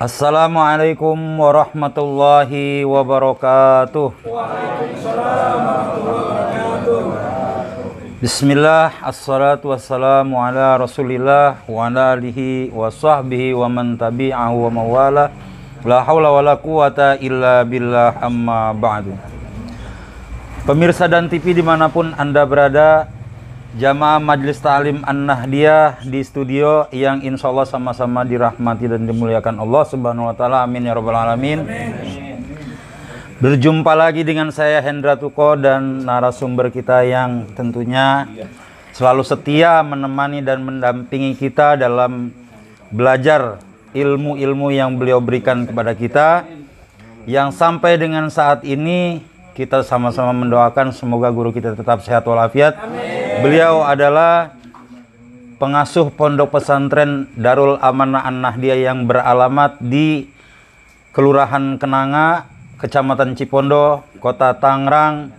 Assalamualaikum warahmatullahi wabarakatuh. Bismillah, assalatu wassalamu ala rasulillah wa ala alihi wa sahbihi wa man tabi'ahu wa mawala. La hawla wa la quwata illa billah, amma ba'du. Pemirsa dan TV dimanapun Anda berada, jamaah Majelis Ta'lim An-Nahdiyah di studio yang insya Allah sama-sama dirahmati dan dimuliakan Allah Subhanahu wa Ta'ala. Amin ya Rabbal Alamin. Berjumpa lagi dengan saya Hendra Tuko dan narasumber kita yang tentunya selalu setia menemani dan mendampingi kita dalam belajar ilmu-ilmu yang beliau berikan kepada kita, yang sampai dengan saat ini kita sama-sama mendoakan semoga guru kita tetap sehat walafiat. Beliau adalah pengasuh pondok pesantren Darul Amanah An-Nahdiyah yang beralamat di Kelurahan Kenanga, Kecamatan Cipondo, Kota Tangerang,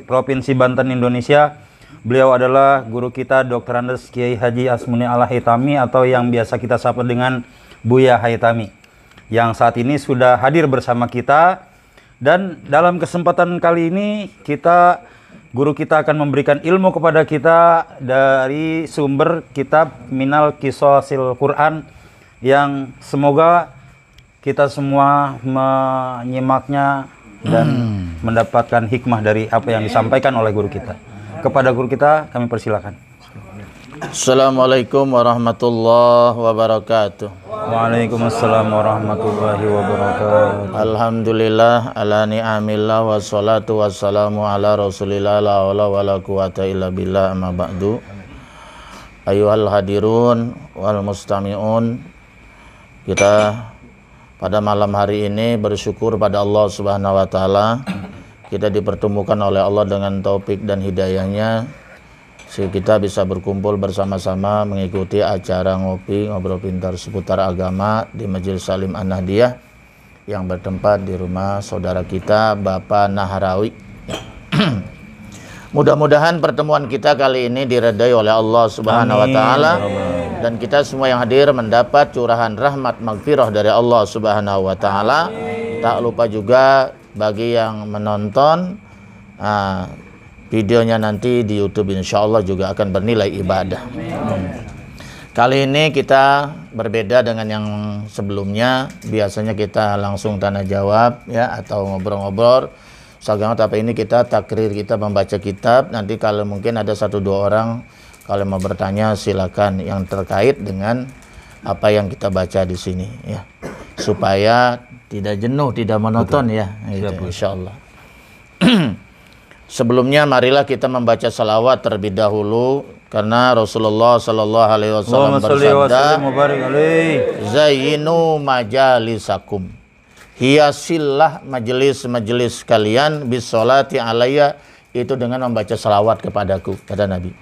Provinsi Banten, Indonesia. Beliau adalah guru kita Dr. Andes Kiai Haji Asmuni Al-Haitami atau yang biasa kita sapa dengan Buya Haitami, yang saat ini sudah hadir bersama kita. Dan dalam kesempatan kali ini guru kita akan memberikan ilmu kepada kita dari sumber kitab Minal Qisasil Quran, yang semoga kita semua menyimaknya dan mendapatkan hikmah dari apa yang disampaikan oleh guru kita. Kepada guru kita kami persilakan. Assalamualaikum warahmatullahi wabarakatuh. Waalaikumsalam warahmatullahi wabarakatuh. Alhamdulillah ala ni'amillah wassalatu wassalamu ala rasulillah la hawla wa la quwata illa billah, amma ba'du. Ayuhal hadirun wal mustami'un, kita pada malam hari ini bersyukur pada Allah Subhanahu wa Ta'ala, kita dipertemukan oleh Allah dengan taufik dan hidayahnya, sehingga kita bisa berkumpul bersama-sama mengikuti acara ngopi ngobrol pintar seputar agama di Majelis Ta'lim An-Nahdiyah yang bertempat di rumah saudara kita Bapak Nahrawi. Mudah-mudahan pertemuan kita kali ini diredai oleh Allah Subhanahu wa Ta'ala, dan kita semua yang hadir mendapat curahan rahmat magfirah dari Allah Subhanahu wa Ta'ala. Tak lupa juga bagi yang menonton videonya nanti di YouTube, insya Allah juga akan bernilai ibadah. Kali ini kita berbeda dengan yang sebelumnya. Biasanya kita langsung tanya jawab ya, atau ngobrol-ngobrol. Seagama, tapi ini kita takrir, kita membaca kitab. Nanti kalau mungkin ada 1-2 orang kalau mau bertanya silakan, yang terkait dengan apa yang kita baca di sini ya, supaya tidak jenuh, tidak monoton. Betul. Ya gitu, insya Allah. Sebelumnya marilah kita membaca salawat terlebih dahulu, karena Rasulullah Sallallahu Alaihi Wasallam bersabda, Zayyinu majalisakum, hiasillah majelis-majelis kalian bisolati alayya, itu dengan membaca salawat kepadaku, kata Nabi.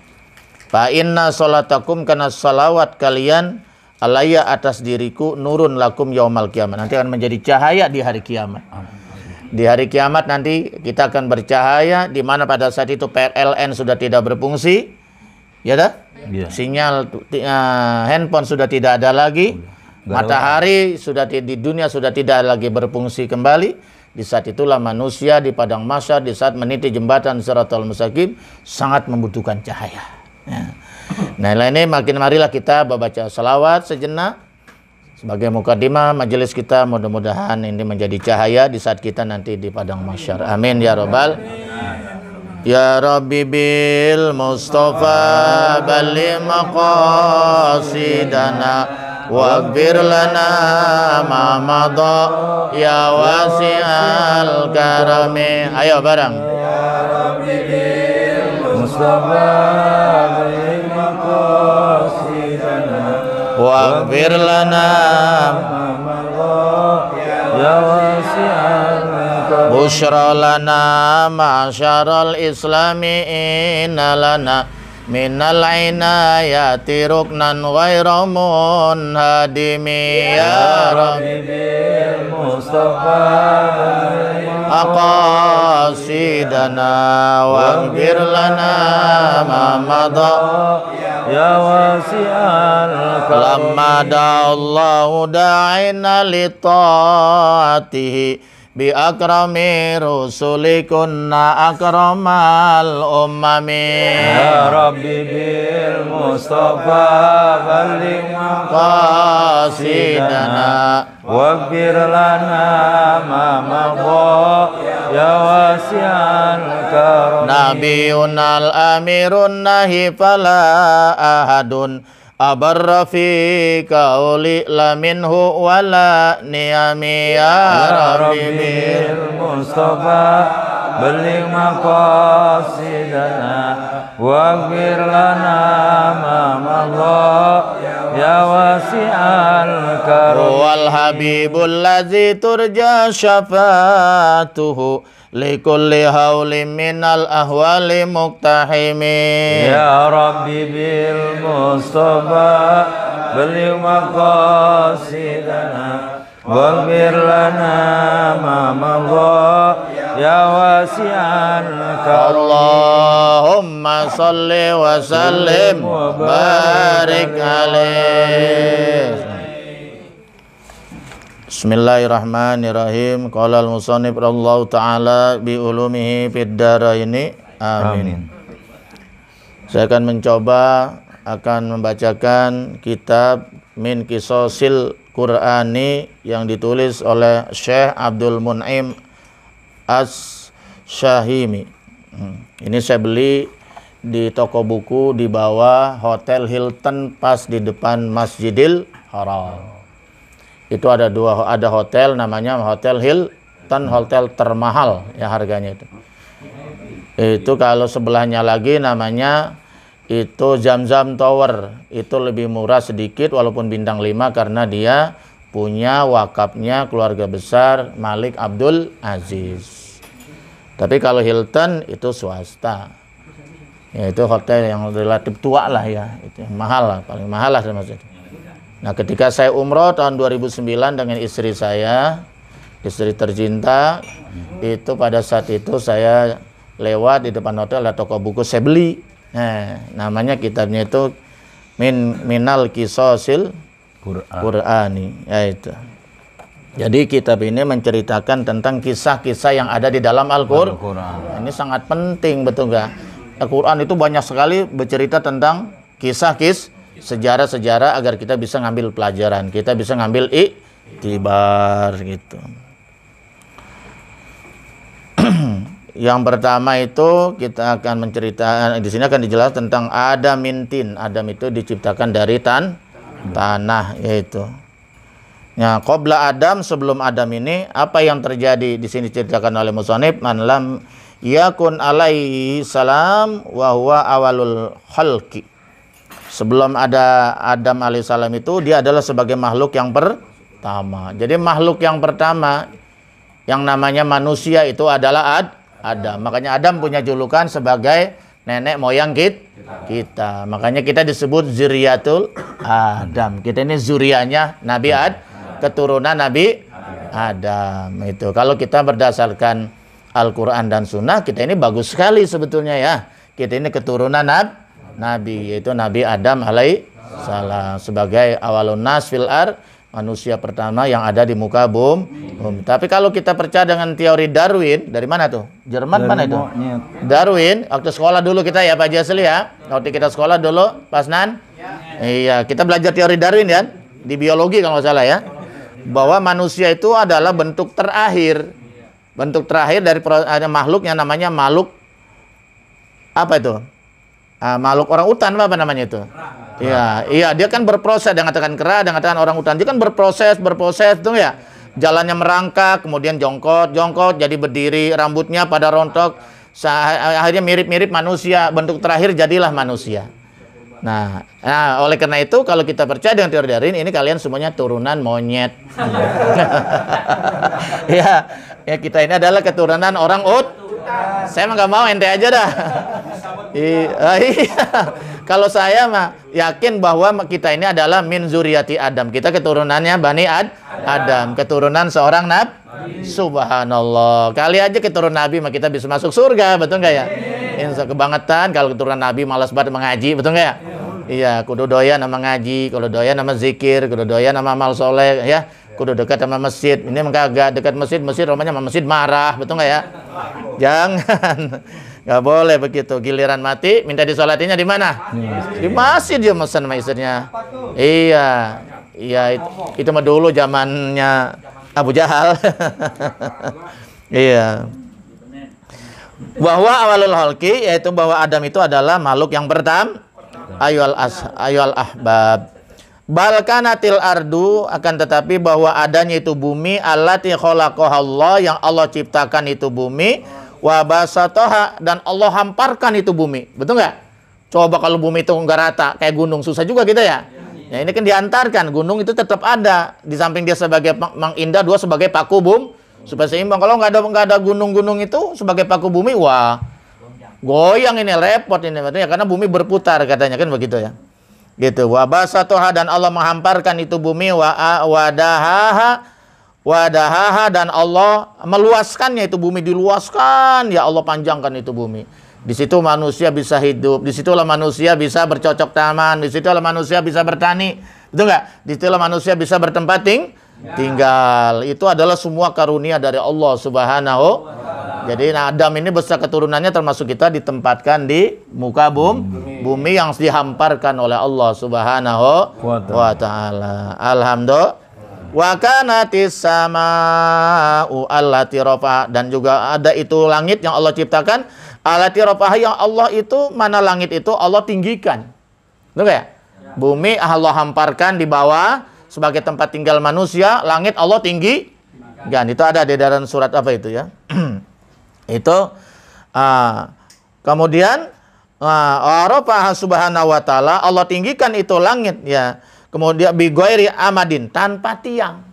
Fa inna salatakum, karena salawat kalian alayya, atas diriku, nurun lakum yaumal kiamat, nanti akan menjadi cahaya di hari kiamat. Di hari kiamat nanti kita akan bercahaya, di mana pada saat itu PLN sudah tidak berfungsi, ya dah? Yeah. Sinyal handphone sudah tidak ada lagi, matahari sudah di dunia sudah tidak lagi berfungsi kembali. Di saat itulah manusia di padang mahsyar, di saat meniti jembatan Shiratal Mustaqim, sangat membutuhkan cahaya. Ya. Nah, ini marilah kita membaca salawat sejenak sebagai mukadimah majelis kita. Mudah-mudahan ini menjadi cahaya di saat kita nanti di padang mahsyar. Amin ya rabbal. Ya Rabbi bil Mustafa balli maqasidana waghfir lana ma madha ya wasi'al karami. Ayo bareng. Ya Rabbi bil Mustafa balli maqasidana waghfir lana ya wasi'al busyra lana ma'syaral islami inna lana minal inayati ruknan ghairu munhadimi. Ya Rabbi bil Mustafa aqasidana waghfir lana ma madha ya wasi'al karam. Lamma da'allahu da'ina li ta'atihi bi akrami rusulikunna akramal ummami. Ya Rabbi bil Mustafa balligh qasidana waghfir lana ma madha ya wasi'al karam. Nabiyunal amirun nahi fala ahadun abarra fi qauli la minhu wala niyami. Ya Rabbi bil Mustafa balligh maqasidana waghfir lana ma madha ya wasi'al karam. wal habibul ladzi turja syafatuhu likulli haulin minal ahwali muktahimi. Ya Rabbi bil Mustafa balligh maqasidana waghfir lana ma madha ya wasi'al karam. Allahumma salli wa sallim wa barik alaih. Bismillahirrahmanirrahim. Qala al-musannif radhiyallahu ta'ala bi ulumihi fid dharaini. Amin. Saya akan membacakan kitab Min Qisasil Qur'ani yang ditulis oleh Syekh Abdul Mun'im Asy-Syahimi. Ini saya beli di toko buku di bawah Hotel Hilton pas di depan Masjidil Haram. Itu ada hotel namanya Hotel Hilton, hotel termahal ya harganya itu. Itu kalau sebelahnya lagi namanya itu Zamzam Tower, itu lebih murah sedikit walaupun bintang 5 karena dia punya wakafnya keluarga besar Malik Abdul Aziz. Tapi kalau Hilton itu swasta. Ya, itu hotel yang relatif tua lah ya, itu yang mahal lah, paling mahal lah maksudnya. Nah, ketika saya umroh tahun 2009 dengan istri saya, istri tercinta, itu pada saat itu saya lewat di depan hotel ada toko buku, saya beli. Nah, namanya kitabnya itu Minal Qisasil Qur'ani, ya itu. Jadi kitab ini menceritakan tentang kisah-kisah yang ada di dalam Al-Qur'an. Ini sangat penting, betul nggak? Al-Qur'an itu banyak sekali bercerita tentang kisah-kisah sejarah-sejarah agar kita bisa ngambil pelajaran, kita bisa ngambil iktibar gitu. Yang pertama itu kita akan menceritakan, di sini akan dijelaskan tentang Adamintin. Adam itu diciptakan dari tanah yaitu. Ya, qabla Adam, sebelum Adam ini apa yang terjadi di sini diceritakan oleh musannif, man lam yakun alaihi salam wa huwa awalul khalqi. Sebelum ada Adam alaihissalam itu dia adalah sebagai makhluk yang pertama. Jadi makhluk yang pertama yang namanya manusia itu adalah Adam. Makanya Adam punya julukan sebagai nenek moyang kita. Makanya kita disebut zuriyatul Adam. Kita ini zurianya Nabi keturunan Nabi Adam itu. Kalau kita berdasarkan Al-Quran dan Sunnah, kita ini bagus sekali sebetulnya ya. Kita ini keturunan Nabi, yaitu Nabi Adam alaihissalam sebagai awalun nas fil ar, manusia pertama yang ada di muka bumi. Tapi kalau kita percaya dengan teori Darwin, dari mana tuh? Jerman mana itu? Darwin, waktu sekolah dulu kita ya Pak Jasli ya. Waktu kita sekolah dulu, Pas Nan. Iya, kita belajar teori Darwin ya, di biologi kalau nggak salah ya. Bahwa manusia itu adalah bentuk terakhir. Bentuk terakhir dari ada makhluk yang namanya makhluk apa itu? Makhluk orang utan apa namanya itu? Iya, dia kan berproses, dia ngatakan kera, dia ngatakan orang utan, dia kan berproses tuh ya. Jalannya merangkak, kemudian jongkot, jadi berdiri, rambutnya pada rontok, akhirnya mirip-mirip manusia, bentuk terakhir jadilah manusia. Nah, oleh karena itu kalau kita percaya dengan teori Darwin, ini kalian semuanya turunan monyet. ya, kita ini adalah keturunan orang Saya mah nggak mau, ente aja dah. Iya. Kalau saya mah yakin bahwa kita ini adalah min zuriyati Adam. Kita keturunannya Bani Adam, keturunan seorang Nabi. Subhanallah. Kali aja keturunan Nabi mah kita bisa masuk surga, betul nggak ya? Insya kebangetan kalau keturunan Nabi malas banget mengaji, betul nggak ya? Iya, kudu doyan sama ngaji, kudu doyan sama zikir, kudu doyan sama amal soleh, ya. Kudu dekat sama masjid. Ini kagak dekat masjid, rumahnya sama masjid marah, betul nggak ya? Jangan, nggak boleh begitu. Giliran mati, minta disolatinya di mana? Di masjid dia mesen sama istrinya. Iya, itu mah dulu zamannya Abu Jahal. Iya. Bahwa awalul khalqi, yaitu bahwa Adam itu adalah makhluk yang pertama. Ayol ahbab. Balkanatil ardu, akan tetapi bahwa adanya itu bumi, allati khalaqahallah, yang Allah ciptakan itu bumi, wa basatoha, dan Allah hamparkan itu bumi. Betul nggak? Coba kalau bumi itu nggak rata kayak gunung, susah juga kita ya. Ya ini kan diantarkan, gunung itu tetap ada di samping dia sebagai mengindah, dua sebagai paku bumi supaya seimbang. Kalau nggak ada gunung-gunung itu sebagai paku bumi, wah goyang ini, repot ini, ya, karena bumi berputar katanya kan begitu ya. Gitu. Wa basatoha, dan Allah menghamparkan itu bumi, wadahaha, dan Allah meluaskannya itu bumi, diluaskan, ya Allah panjangkan itu bumi. Di situ manusia bisa hidup, di situlah manusia bisa bercocok tanam, di situlah manusia bisa bertani. Betul nggak? Di situlah manusia bisa bertempat tinggal. Itu adalah semua karunia dari Allah Subhanahu. Jadi Adam ini beserta keturunannya termasuk kita ditempatkan di muka bumi yang dihamparkan oleh Allah Subhanahu wa taala. Alhamdulillah. Wa kanatis sama'u allati rafa, dan juga ada itu langit yang Allah ciptakan, allati rafa, yang Allah itu, mana langit itu Allah tinggikan. Betul ya? Bumi Allah hamparkan di bawah sebagai tempat tinggal manusia, langit Allah tinggi. Dan itu ada di dalam surat apa itu ya? Itu kemudian rafa subhanahu wa ta'ala, Allah tinggikan itu langit ya. Kemudian bighairi amadin, tanpa tiang.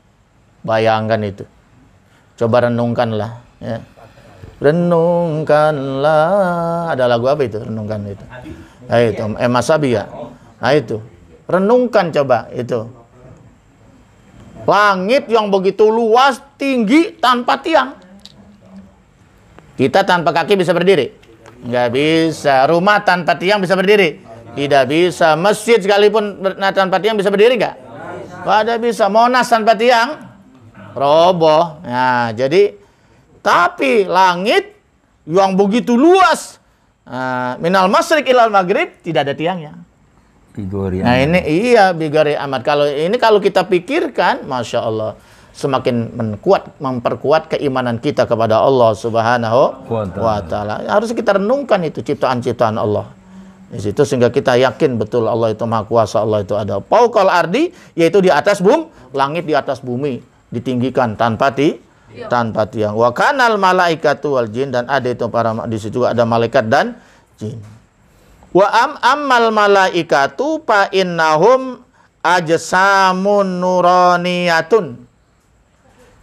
Bayangkan itu. Coba renungkanlah ya. Renungkanlah. Ada lagu apa itu? Renungkan itu. Nah, itu Mas Sabi ya. Nah itu. Renungkan coba itu. Langit yang begitu luas, tinggi, tanpa tiang. Kita tanpa kaki bisa berdiri? Nggak bisa. Rumah tanpa tiang bisa berdiri? Tidak bisa. Masjid sekalipun tanpa tiang bisa berdiri nggak? Nggak ada bisa. Monas tanpa tiang roboh. Nah, jadi tapi langit yang begitu luas, minal masyriq ilal maghrib, tidak ada tiangnya. Nah ini iya bighairi amad. Kalau kita pikirkan, masya Allah, semakin memperkuat keimanan kita kepada Allah Subhanahu wa taala. Harus kita renungkan itu ciptaan-ciptaan Allah. Di situ sehingga kita yakin betul Allah itu Maha Kuasa, Allah itu ada. Fauqal ardi, yaitu di atas bumi, langit di atas bumi ditinggikan tanpa tiang. Wa kanal malaikatu wal jin, dan ada itu di situ ada malaikat dan jin. Wa ammal malaikatu fa innahum ajsamun nuraniyatun.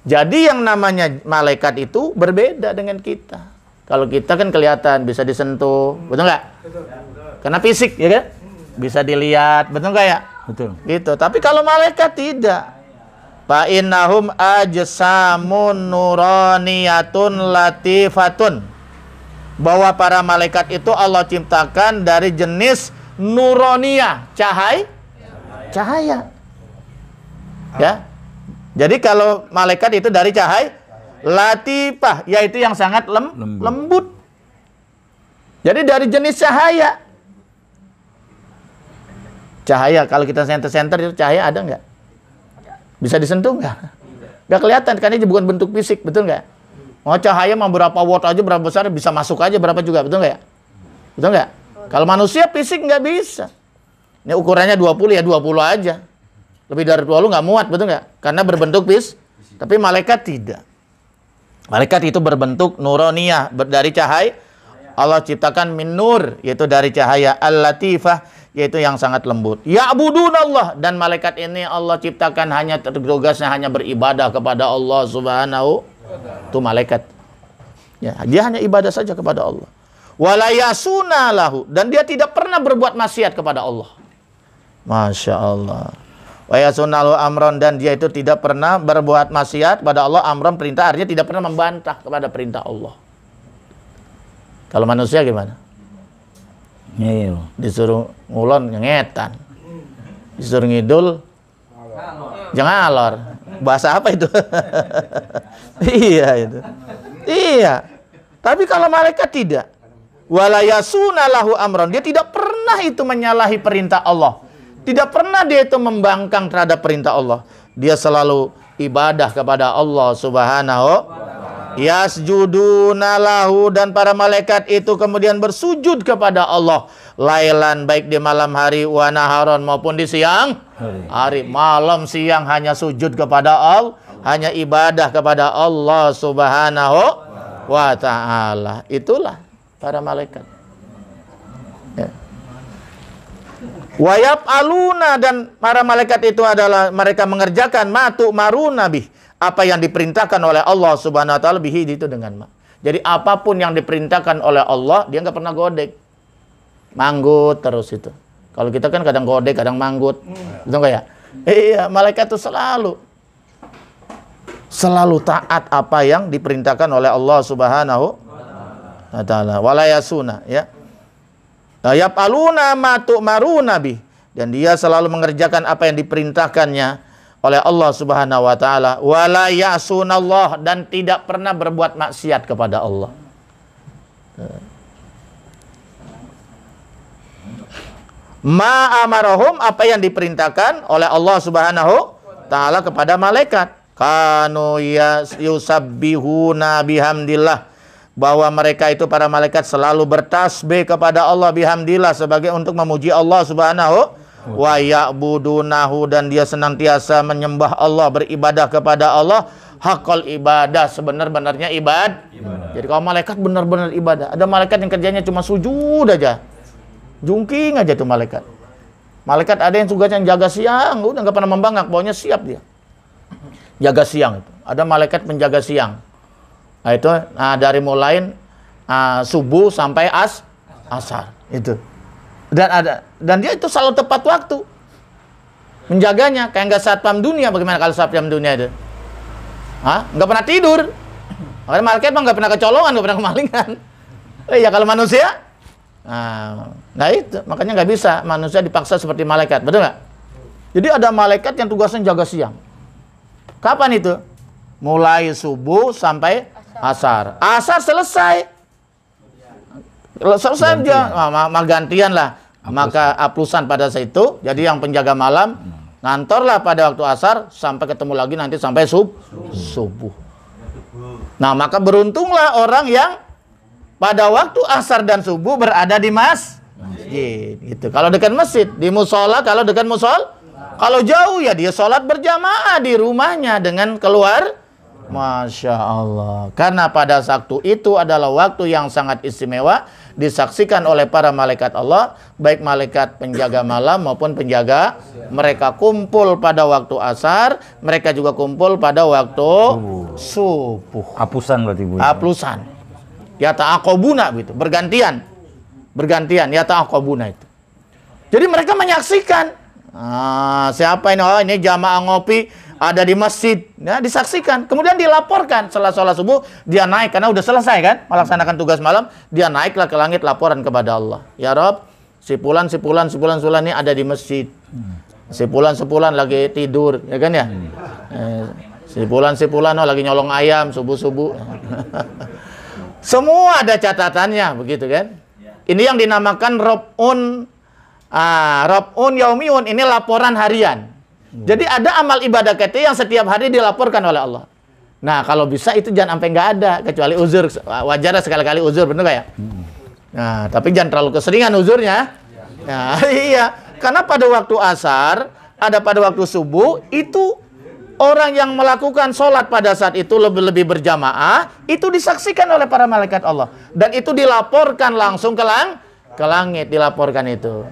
Jadi yang namanya malaikat itu berbeda dengan kita. Kalau kita kan kelihatan, bisa disentuh, betul nggak? Karena fisik, ya kan? Bisa dilihat, betul nggak ya? Betul. Gitu. Tapi kalau malaikat tidak. Fa innahum ajsamun nuraniyatun latifatun. Bahwa para malaikat itu Allah ciptakan dari jenis nuraniyah, cahaya. Ya. Jadi kalau malaikat itu dari cahaya, latifah, yaitu yang sangat lembut. Jadi dari jenis cahaya. Cahaya, kalau kita senter-senter itu cahaya ada nggak? Bisa disentuh nggak? Nggak kelihatan, karena ini bukan bentuk fisik, betul nggak? Oh, cahaya mau berapa watt aja, berapa besar, bisa masuk aja berapa juga, betul nggak? Betul nggak? Kalau manusia fisik nggak bisa. Ini ukurannya 20 ya 20 aja. Lebih dari 20 nggak muat, betul nggak? Karena berbentuk tapi malaikat tidak. Malaikat itu berbentuk nuraniyah, dari cahaya. Allah ciptakan min nur, yaitu dari cahaya, al-latifah, yaitu yang sangat lembut. Ya'budunallah, dan malaikat ini Allah ciptakan hanya tugasnya hanya beribadah kepada Allah Subhanahu. Itu malaikat. Ya, dia hanya ibadah saja kepada Allah. Wala yasuna lahu, dan dia tidak pernah berbuat maksiat kepada Allah. Masya Allah. Wa yasuna lahu amron, dan dia itu tidak pernah berbuat maksiat pada Allah. Amron perintah, artinya tidak pernah membantah kepada perintah Allah. Kalau manusia gimana? Iya. Disuruh ngulon nyengetan. Disuruh ngidul jangan alor. Bahasa apa itu? Iya itu. Iya. Tapi kalau malaikat tidak. Wala yasuna lahu amron. Dia tidak pernah itu menyalahi perintah Allah. Tidak pernah dia itu membangkang terhadap perintah Allah. Dia selalu ibadah kepada Allah Subhanahu. Yasjuduna lahu, dan para malaikat itu kemudian bersujud kepada Allah. Lailan, baik di malam hari, wa naharon, maupun di siang hari. Malam siang hanya sujud kepada Allah, hanya ibadah kepada Allah Subhanahu wa ta'ala. Itulah para malaikat. Ya. Wa yaf'aluna, dan para malaikat itu adalah mereka mengerjakan matu maruna bih, apa yang diperintahkan oleh Allah Subhanahu wa taala bihi, itu dengan ma. Jadi apapun yang diperintahkan oleh Allah, dia nggak pernah godek. Manggut terus itu. Kalau kita kan kadang godek, kadang manggut. Gitu enggak ya? Iya, malaikat itu selalu taat apa yang diperintahkan oleh Allah Subhanahu wa taala. Wala yasuna, ya. Yaf'aluna ma tu'maruna bih, dan dia selalu mengerjakan apa yang diperintahkannya oleh Allah Subhanahu wa taala. Wala ya'sunallah, dan tidak pernah berbuat maksiat kepada Allah. Ma amarahum, apa yang diperintahkan oleh Allah Subhanahu taala kepada malaikat. Kanu yusabbihuna bihamdillah, bahwa mereka itu para malaikat selalu bertasbih kepada Allah bihamdillah, sebagai untuk memuji Allah Subhanahu wa ya'budunahu, dan dia senantiasa menyembah Allah, beribadah kepada Allah hakul ibadah, sebenar-benarnya ibadah. Jadi kalau malaikat benar-benar ibadah. Ada malaikat yang kerjanya cuma sujud aja, jungking aja tuh malaikat. Malaikat ada yang tugasnya jaga siang, udah nggak pernah membangkang, pokoknya siap dia jaga siang itu. Ada malaikat penjaga siang. Nah itu dari mulai subuh sampai asar itu. Dan dia itu selalu tepat waktu menjaganya, kayak nggak satpam dunia. Bagaimana kalau satpam dunia itu? Nggak pernah tidur. Makanya malaikat mah nggak pernah kecolongan, nggak pernah kemalingan. Ya kalau manusia, nah itu makanya nggak bisa manusia dipaksa seperti malaikat, betul nggak? Jadi ada malaikat yang tugasnya jaga siang. Kapan itu? Mulai subuh sampai asar. Asar selesai. Selesai dia, gantian lah. Maka aplusan pada saat itu. Jadi yang penjaga malam ngantorlah pada waktu asar sampai ketemu lagi nanti sampai subuh. Nah, maka beruntunglah orang yang pada waktu asar dan subuh berada di masjid. Gitu. Kalau dekat masjid, di musola, kalau dekat musola. Kalau jauh ya dia sholat berjamaah di rumahnya dengan keluar. Masya Allah. Karena pada waktu itu adalah waktu yang sangat istimewa, disaksikan oleh para malaikat Allah, baik malaikat penjaga malam maupun penjaga. Mereka kumpul pada waktu asar, mereka juga kumpul pada waktu subuh. Apusan berarti Bu. Aplusan. Ya ta'aqobuna gitu, bergantian. Ya ta'aqobuna itu. Jadi mereka menyaksikan. Siapa ini? Oh, ini jamaah ngopi ada di masjid. Ya, disaksikan. Kemudian dilaporkan setelah sholat subuh, dia naik karena udah selesai kan melaksanakan tugas malam, dia naiklah ke langit laporan kepada Allah. Ya Rob, si Fulan ini ada di masjid. Si Fulan lagi tidur, ya kan ya? Si Fulan lagi nyolong ayam subuh-subuh. Semua ada catatannya, begitu kan? Ini yang dinamakan Rob'un Yaumiun, ini laporan harian. Jadi ada amal ibadah kita yang setiap hari dilaporkan oleh Allah. Nah, kalau bisa itu jangan sampai nggak ada, kecuali uzur. Wajar sekali-kali uzur, bener nggak ya? Nah, tapi jangan terlalu keseringan uzurnya. Nah, iya, karena pada waktu asar, ada pada waktu subuh, itu orang yang melakukan sholat pada saat itu lebih berjamaah, itu disaksikan oleh para malaikat Allah. Dan itu dilaporkan langsung ke langit, dilaporkan itu.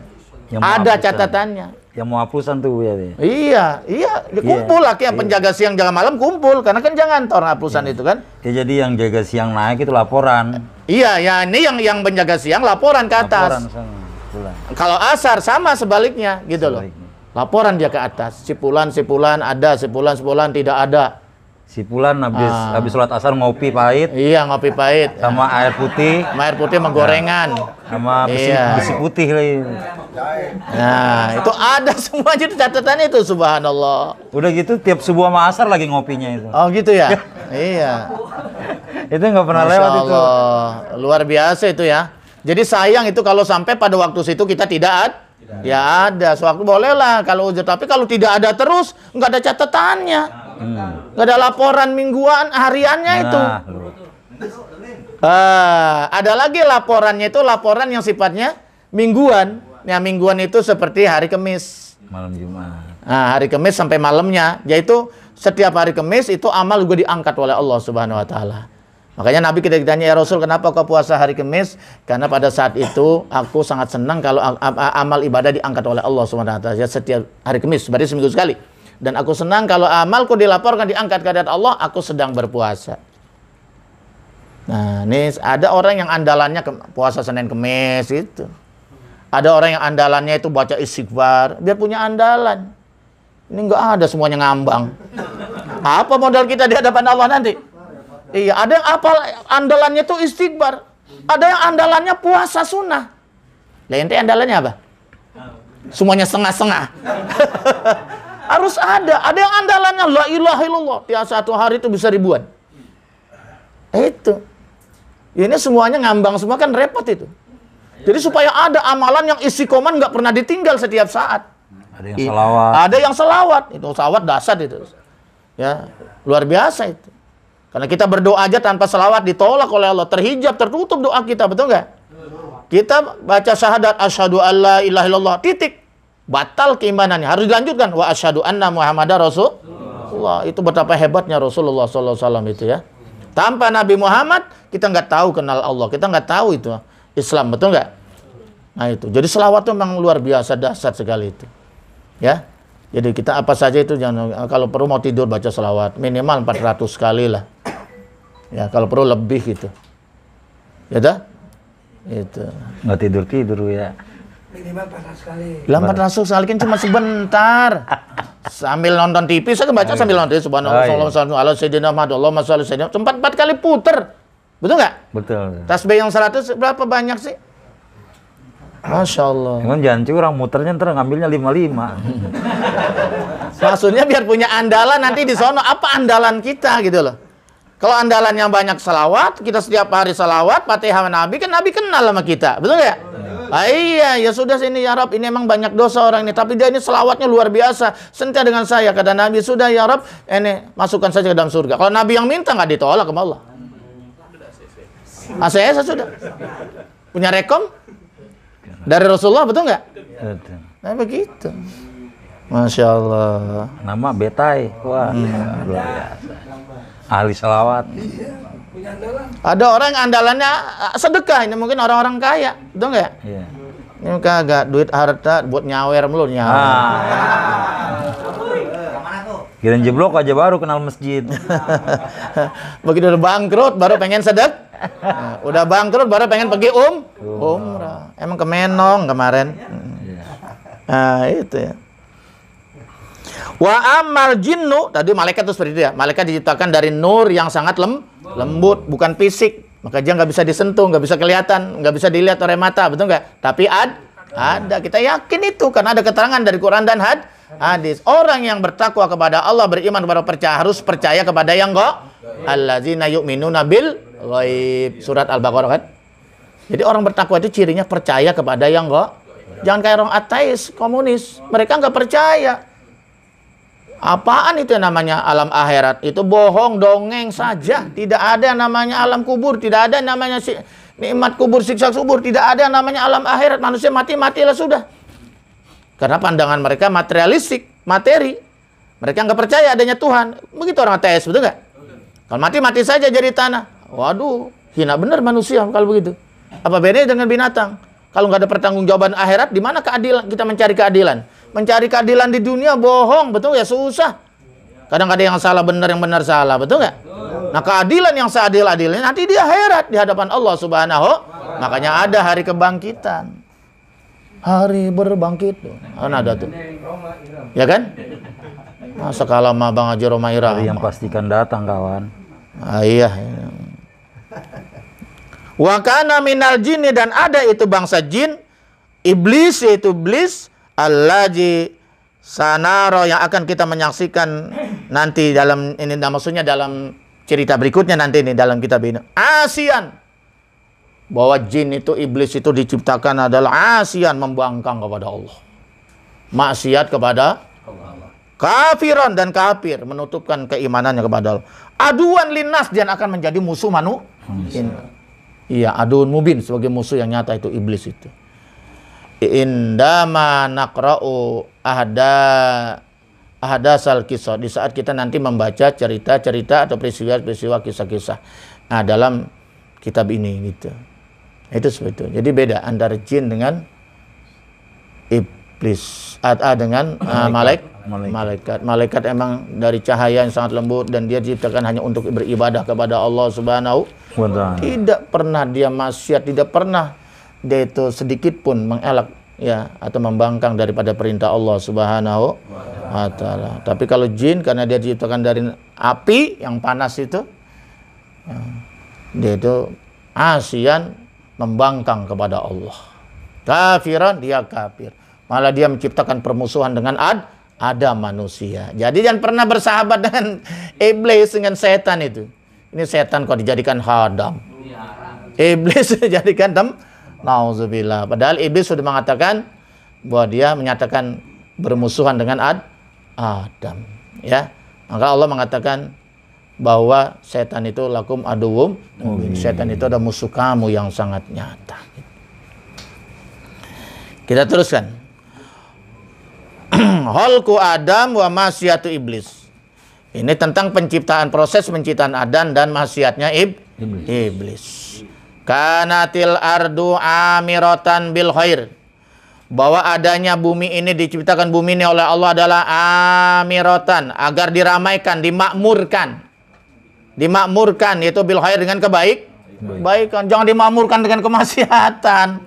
Ada catatannya. Yang mau hapusan tuh ya. Iya, kumpul lah yang penjaga siang jaga malam kumpul, karena kan jangan tor hapusan itu kan. Ya, jadi yang jaga siang naik itu laporan. Iya, ya ini yang penjaga siang laporan ke atas. Kalau asar sama sebaliknya gitu loh. Laporan dia ke atas. Si Fulan ada, si Fulan tidak ada. Si Fulan habis sholat asar ngopi pahit. Iya, ngopi pahit. Sama air putih. Sama air putih sama gorengan. Sama besi putih lagi. Nah, itu ada semua itu catatan itu, subhanallah. Udah gitu tiap subuh sama asar lagi ngopinya itu. Oh gitu ya? Iya. Itu nggak pernah Masya lewat itu. Allah. Luar biasa itu ya. Jadi sayang itu kalau sampai pada waktu situ kita tidak ya ada. Sewaktu boleh lah kalau ujar. Tapi kalau tidak ada terus, nggak ada catatannya. Nggak ada laporan mingguan, hariannya itu. Ada lagi laporannya itu laporan yang sifatnya mingguan. Yang mingguan itu seperti hari Kamis. Malam Jumat. Nah, hari Kamis sampai malamnya. Yaitu setiap hari Kamis itu amal juga diangkat oleh Allah Subhanahu Wa Taala. Makanya Nabi kita ditanya, ya Rasul, kenapa kau puasa hari Kamis? Karena pada saat itu aku sangat senang kalau amal ibadah diangkat oleh Allah Subhanahu Wa Taala setiap hari Kamis, berarti seminggu sekali. Dan aku senang kalau amalku dilaporkan diangkat ke hadapan Allah, aku sedang berpuasa. Nah, ini ada orang yang andalannya puasa Senin Kamis itu. Ada orang yang andalannya itu baca istighfar, biar punya andalan. Ini enggak ada, semuanya ngambang. Apa modal kita di hadapan Allah nanti? Iya, ada yang apa andalannya itu istighfar. Ada yang andalannya puasa sunnah. Lah ente andalannya apa? Semuanya setengah-setengah. Harus ada yang andalannya la ilaha illallah. Tiap satu hari itu bisa ribuan. Itu. Ini semuanya ngambang semua kan repot itu. Jadi supaya ada amalan yang istiqomah nggak pernah ditinggal setiap saat. Ada yang selawat. Ada yang selawat. Itu selawat dasar itu. Ya, luar biasa itu. Karena kita berdoa aja tanpa selawat ditolak oleh Allah. Terhijab, tertutup doa kita, betul nggak? Kita baca syahadat asyhadu alla ilaha illallah, titik. Batal keimanannya. Harus dilanjutkan. Wa asyhadu anna Muhammadar Rasulullah. Itu betapa hebatnya Rasulullah SAW itu ya. Tanpa Nabi Muhammad, kita nggak tahu kenal Allah. Kita nggak tahu itu Islam, betul nggak? Nah itu. Jadi selawat itu memang luar biasa, dahsyat sekali itu. Ya. Jadi kita apa saja itu jangan, kalau perlu mau tidur baca selawat minimal 400 kali lah. Ya, kalau perlu lebih gitu. Ya dah? Itu. Nggak tidur ya. Minimal 400 kali. 400 kali kan cuma sebentar. Sambil nonton TV, saya baca sambil nonton subhanallah sallallahu alaihi sayyidina Muhammad Allahumma shalli sayyidina. Sempat 4 kali puter. Betul nggak? Betul. Tasbih yang 100 berapa banyak sih? Masya Allah. Cuman jangan curang, muternya ntar ngambilnya 55. Maksudnya biar punya andalan nanti di sono. Apa andalan kita gitu loh. Kalau andalannya banyak salawat, kita setiap hari salawat, Fatihah Nabi, kan Nabi kenal sama kita. Betul nggak? Iya, ya sudah sini ya Rob, ini emang banyak dosa orang ini, tapi dia ini selawatnya luar biasa. Setia dengan saya, kata Nabi, sudah ya Rob, ini masukkan saja ke dalam surga. Kalau Nabi yang minta nggak ditolak sama Allah. Saya sudah punya rekom dari Rasulullah, betul nggak? Betul. Nah begitu. Masya Allah. Nama Betai. Wah, luar biasa. Ahli salawat. Ada orang yang andalannya sedekah. Ini mungkin orang-orang kaya. Betul nggak? Iya. Ini kagak duit harta buat nyawer mulu nyawer. Kirain jeblok aja baru kenal masjid. Begitu udah bangkrut baru pengen sedek. Nah, udah bangkrut baru pengen pergi umrah. Emang ke Menong kemarin. Nah, itu ya. Wa amal jinnu, tadi malaikat itu seperti itu ya. Malaikat diciptakan dari nur yang sangat lembut, bukan fisik. Maka dia nggak bisa disentuh, nggak bisa kelihatan, nggak bisa dilihat oleh mata, betul nggak? Tapi ada. Kita yakin itu karena ada keterangan dari Quran dan hadis. Orang yang bertakwa kepada Allah, beriman kepada harus percaya kepada yang allazina yu'minuna bil ghaib. Surat Al-Baqarah kan? Jadi orang bertakwa itu cirinya percaya kepada yang jangan kayak orang ateis, komunis. Mereka nggak percaya. Apaan itu yang namanya alam akhirat? Itu bohong, dongeng saja. Tidak ada yang namanya alam kubur. Tidak ada yang namanya nikmat kubur, siksa kubur. Tidak ada yang namanya alam akhirat. Manusia matilah sudah. Karena pandangan mereka materialistik, materi. Mereka nggak percaya adanya Tuhan. Begitu orang ateis, betul nggak? Kalau mati saja jadi tanah. Waduh, hina benar manusia kalau begitu. Apa bedanya dengan binatang? Kalau nggak ada pertanggungjawaban akhirat, di mana keadilan? Kita mencari keadilan. Mencari keadilan di dunia bohong, betul ya, susah. Kadang ada yang salah benar, yang benar salah, betul nggak? Nah, keadilan yang seadil-adilnya nanti di akhirat di hadapan Allah Subhanahu. Makanya ada hari kebangkitan. Hari berbangkit. Kan ada tuh. Ya kan? Masa kalah sama Bang Haji Roma Irama? Yang pastikan datang kawan. Iya. Wa kana minal jinni, dan ada itu bangsa jin, iblis, yaitu iblis, allazi sanaro, yang akan kita menyaksikan nanti dalam ini, maksudnya dalam cerita berikutnya nanti ini dalam kitab ini. Asian, bahwa jin itu, iblis itu diciptakan adalah asian, membangkang kepada Allah, maksiat kepada Allah, kafiran, dan kafir, menutupkan keimanannya kepada Allah. Aduan linnas, dia akan menjadi musuh manusia. Iya, aduun mubin, sebagai musuh yang nyata itu iblis itu. Indama naqra'u ahadasal kisah, di saat kita nanti membaca cerita-cerita atau peristiwa-peristiwa, kisah-kisah dalam kitab ini gitu. Itu seperti itu. Jadi beda antara jin dengan iblis, dengan malaikat. Malaikat emang dari cahaya yang sangat lembut, dan dia diciptakan hanya untuk beribadah kepada Allah Subhanahu wa Ta'ala. Tidak pernah dia maksiat, tidak pernah dia itu sedikit pun mengelak ya atau membangkang daripada perintah Allah Subhanahu wa Ta'ala. Tapi kalau jin, karena dia diciptakan dari api yang panas itu, ya, dia itu asian, membangkang kepada Allah. Kafiran, dia kafir. Malah dia menciptakan permusuhan dengan ada manusia. Jadi jangan pernah bersahabat dengan iblis, dengan setan itu. Ini setan kok dijadikan hadam. Iblis dijadikan nauzubillah. Padahal iblis sudah mengatakan bahwa dia menyatakan bermusuhan dengan Adam. Ya. Maka Allah mengatakan bahwa setan itu lakum aduwwum mubin. Setan itu ada musuh kamu yang sangat nyata. Kita teruskan. Khalqu Adam wa masyiyatu iblis. Ini tentang penciptaan, proses penciptaan Adam dan maksiatnya iblis. Kanatil ardu amiratan bil khair. Bahwa adanya bumi ini, diciptakan bumi ini oleh Allah adalah amiratan, agar diramaikan, dimakmurkan. Dimakmurkan, yaitu bil khair, dengan kebaikan. Jangan dimakmurkan dengan kemaksiatan.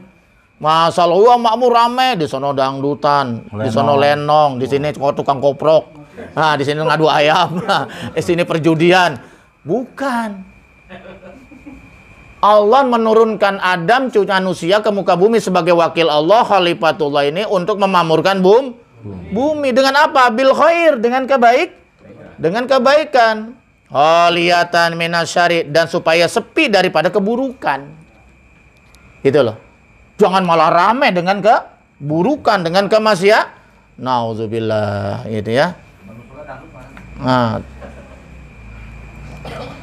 Masalah makmur rame, di sono dangdutan, di sono lenong, di sini tukang koprok. Nah, di sini ngadu ayam. Nah, di sini perjudian. Bukan. Allah menurunkan Adam, cucu manusia, ke muka bumi sebagai wakil Allah, khalifatullah ini, untuk memakmurkan bumi. Dengan apa? Bil khair, dengan kebaikan. Khaliyatan minasyari, dan supaya sepi daripada keburukan. Gitu loh. Jangan malah rame dengan keburukan, dengan kemaksiatan. Nauzubillah, gitu ya. Nah,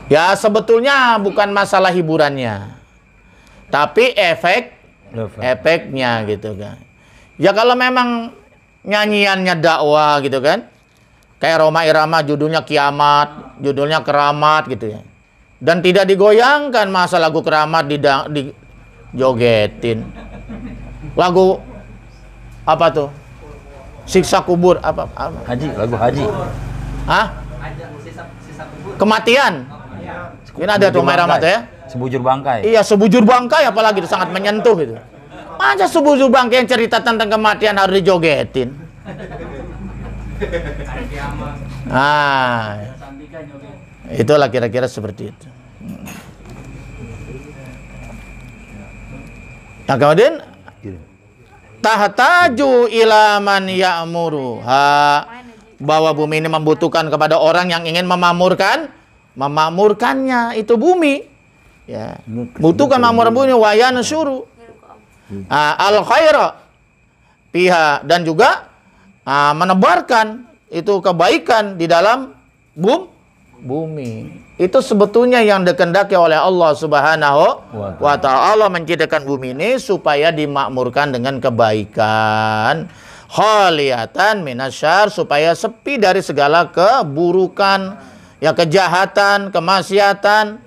ya sebetulnya bukan masalah hiburannya, tapi efeknya gitu kan. Ya kalau memang nyanyiannya dakwah gitu kan, kayak Roma Irama judulnya kiamat, judulnya keramat gitu ya, dan tidak digoyangkan masa lagu keramat dijogetin. Lagu apa tuh? Siksa kubur apa? Haji, lagu haji. Hah? Kematian. Ini ada tuh Irama tuh ya. Sebujur bangkai. Iya, sebujur bangkai, apalagi itu sangat menyentuh gitu. Masa sebujur bangkai yang cerita tentang kematian harus dijogetin? Ah, itulah kira-kira seperti itu. Nah, kemudian tahtaju ila man ya'muruha, bahwa bumi ini membutuhkan kepada orang yang ingin memakmurkannya, itu bumi. Ya, butuhkan makmur bumi, wa yansyuru al khaira fiha, dan juga menebarkan itu kebaikan di dalam bumi. Itu sebetulnya yang dikehendaki oleh Allah Subhanahu wa Ta'ala. Allah menciptakan bumi ini supaya dimakmurkan dengan kebaikan. Khaliyatan minasyar, supaya sepi dari segala keburukan, ya, kejahatan, kemaksiatan.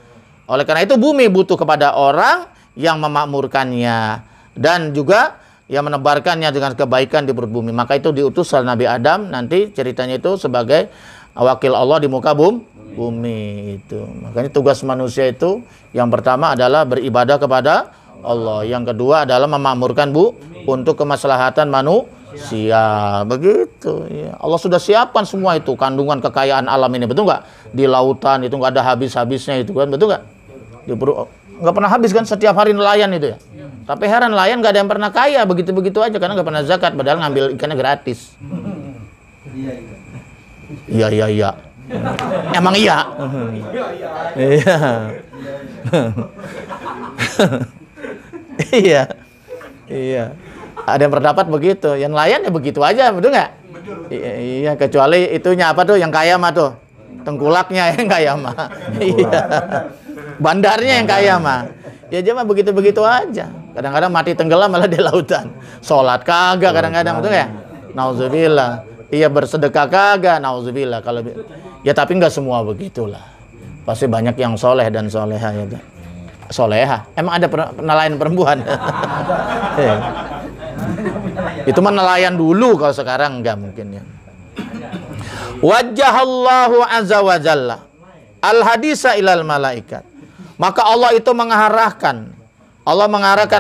Oleh karena itu bumi butuh kepada orang yang memakmurkannya, dan juga yang menebarkannya dengan kebaikan di perut bumi. Maka itu diutus Nabi Adam, nanti ceritanya itu sebagai wakil Allah di muka bumi itu. Makanya tugas manusia itu yang pertama adalah beribadah kepada Allah, yang kedua adalah memakmurkan untuk kemaslahatan Siap, begitu. Ya. Allah sudah siapkan semua itu, kandungan kekayaan alam ini, betul nggak? Di lautan itu nggak ada habis-habisnya itu kan, betul nggak? Nggak pernah habis kan, setiap hari nelayan itu ya. Tapi heran, nelayan nggak ada yang pernah kaya, begitu-begitu aja karena nggak pernah zakat, padahal ngambil ikannya gratis. Iya. Emang iya? Iya. Iya. Ada yang berpendapat begitu. Yang nelayan ya begitu aja, betul nggak? Iya, kecuali itunya apa tuh yang kaya mah tuh. Tengkulaknya yang kaya mah. Iya. Bandarnya yang kaya mah. Ya cuma begitu-begitu aja. Kadang-kadang mati tenggelam malah di lautan. Sholat kagak kadang-kadang, betul nggak? Nauzubillah. Iya, bersedekah kagak, nauzubillah. Kalau ya tapi nggak semua begitulah. Pasti banyak yang soleh dan soleha ya. Soleha. Emang ada nelayan perempuan? Itu mah nelayan dulu, kalau sekarang enggak mungkin ya. Wajjahallahu azza wa jalla al-hadisa ilal malaikat. Maka Allah itu mengarahkan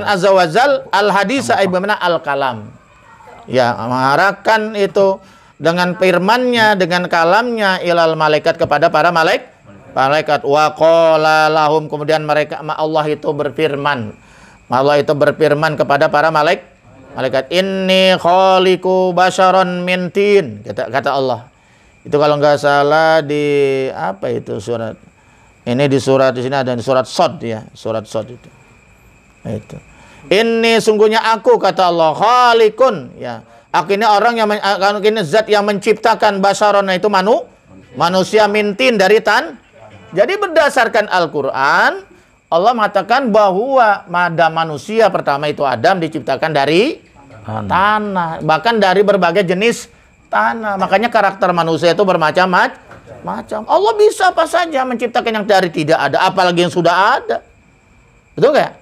azza wa jalla al-hadisa ibna al-kalam. Ya, mengarahkan itu dengan firman-Nya, dengan kalamnya ilal malaikat kepada para malaikat. Wa qala lahum, kemudian Allah itu berfirman kepada para malaikat, inni khaliqu basyaron min tin, kata Allah. Itu kalau nggak salah di apa itu surat ini, di sini ada di surat Shad ya, surat Shad itu. Ini sungguhnya aku, kata Allah, khaliqun ya. Aku ini orang yang ini zat yang menciptakan basyaron, itu manusia, mintin dari Jadi berdasarkan Al-Qur'an, Allah mengatakan bahwa manusia pertama itu Adam diciptakan dari tanah, bahkan dari berbagai jenis tanah. Makanya karakter manusia itu bermacam-macam. Allah bisa apa saja menciptakan yang dari tidak ada, apalagi yang sudah ada. Betul nggak?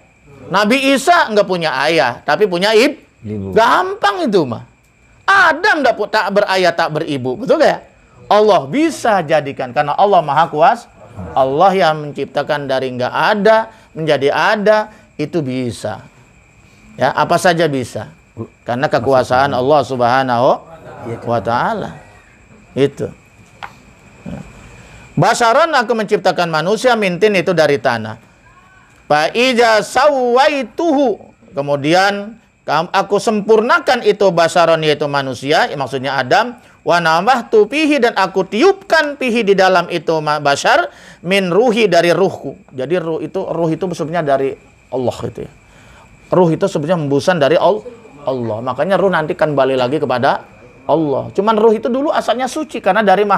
Nabi Isa nggak punya ayah, tapi punya ibu. Gampang itu mah. Adam tak berayah, tak beribu. Betul nggak? Allah bisa jadikan, karena Allah Maha Kuasa. Allah yang menciptakan dari nggak ada menjadi ada, itu bisa. Ya, apa saja bisa. Karena kekuasaan Allah Subhanahu wa ta'ala. Itu. Basyaron, aku menciptakan manusia, mintin itu dari tanah. Fa iza sawaituhu, kemudian aku sempurnakan itu basyaron, yaitu manusia, maksudnya Adam. Wa namahtu pihi, dan aku tiupkan pihi di dalam itu basyar, min ruhi, dari ruhku. Jadi ruh itu sebenarnya dari Allah itu ya. Ruh itu sebenarnya hembusan dari Allah. Makanya ruh nanti kan balik lagi kepada Allah. Cuman ruh itu dulu asalnya suci karena dari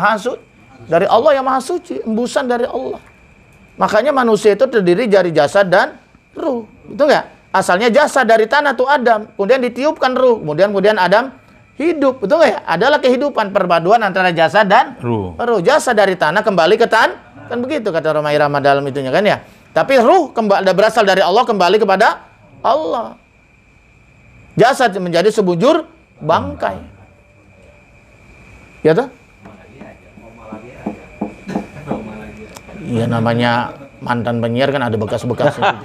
dari Allah yang Maha Suci, hembusan dari Allah. Makanya manusia itu terdiri dari jasad dan ruh. Betul nggak? Asalnya jasad dari tanah tuh Adam, kemudian ditiupkan ruh, kemudian Adam hidup, betul nggak ya? Adalah kehidupan perpaduan antara jasad dan ruh. Jasad dari tanah kembali ke tanah, kan begitu kata Romai Rama dalam itunya kan ya. Tapi ruh berasal dari Allah, kembali kepada Allah. Jasad menjadi sebujur bangkai. Ya toh? Iya, namanya mantan penyiar kan ada bekas-bekasnya.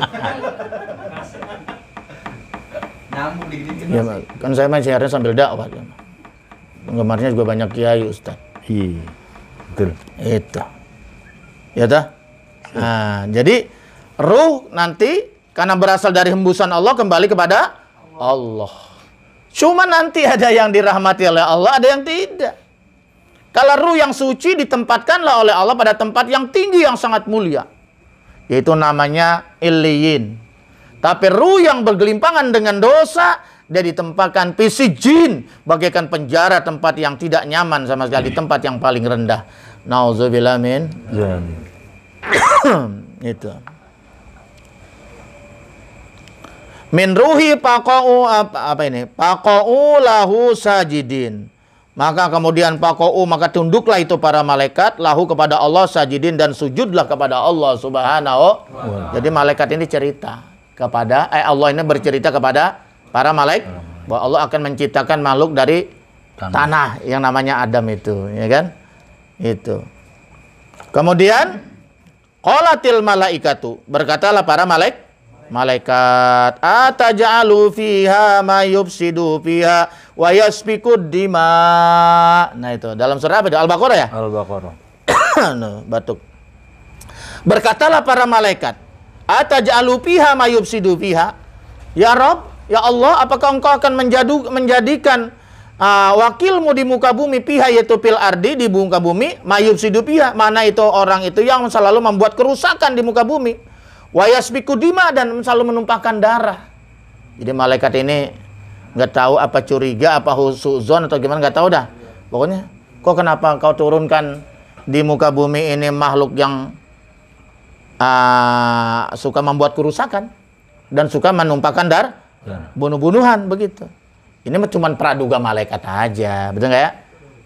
Ya, kan saya main siaran sambil dakwah. Penggemarnya juga banyak kiai, Ustaz. Iya, betul. Itu. Ya toh? Nah, jadi ruh nanti karena berasal dari hembusan Allah kembali kepada Allah. Cuma nanti ada yang dirahmati oleh Allah, ada yang tidak. Kalau ruh yang suci ditempatkanlah oleh Allah pada tempat yang tinggi yang sangat mulia, yaitu namanya Illiyin. Tapi ruh yang bergelimpangan dengan dosa, dia ditempatkan pisijin, bagaikan penjara, tempat yang tidak nyaman sama sekali, tempat yang paling rendah. Nauzubillah min. Itu. Min ruhi paqa'u, apa ini? Paqa'u lahu sajidin. Maka kemudian paqa'u, maka tunduklah itu para malaikat lahu kepada Allah, sajidin, dan sujudlah kepada Allah Subhanahu. Jadi malaikat ini cerita kepada Allah ini bercerita kepada para malaikat bahwa Allah akan menciptakan makhluk dari tanah yang namanya Adam itu, ya kan? Itu. Kemudian qalatil malaikatu, berkatalah para malaikat, ataj'alu fiha ma yufsidu fiha wa yasfikud dima. Nah itu dalam surah apa itu? Al-Baqarah ya? Al-Baqarah. Nah, batuk. Berkatalah para malaikat, ataj'alu fiha ma yufsidu fiha. Ya Rabb, ya Allah, apakah engkau akan menjadikan wakilmu di muka bumi, piha yaitu fil ardi, di muka bumi, mayufsidu piha, mana itu orang itu yang selalu membuat kerusakan di muka bumi, wa yasfiku dima, dan selalu menumpahkan darah. Jadi malaikat ini nggak tahu apa curiga, apa husuzon atau gimana, nggak tahu dah. Pokoknya, kok kenapa kau turunkan di muka bumi ini makhluk yang suka membuat kerusakan dan suka menumpahkan darah, bunuh-bunuhan begitu. Ini cuma praduga malaikat aja, betul nggak ya?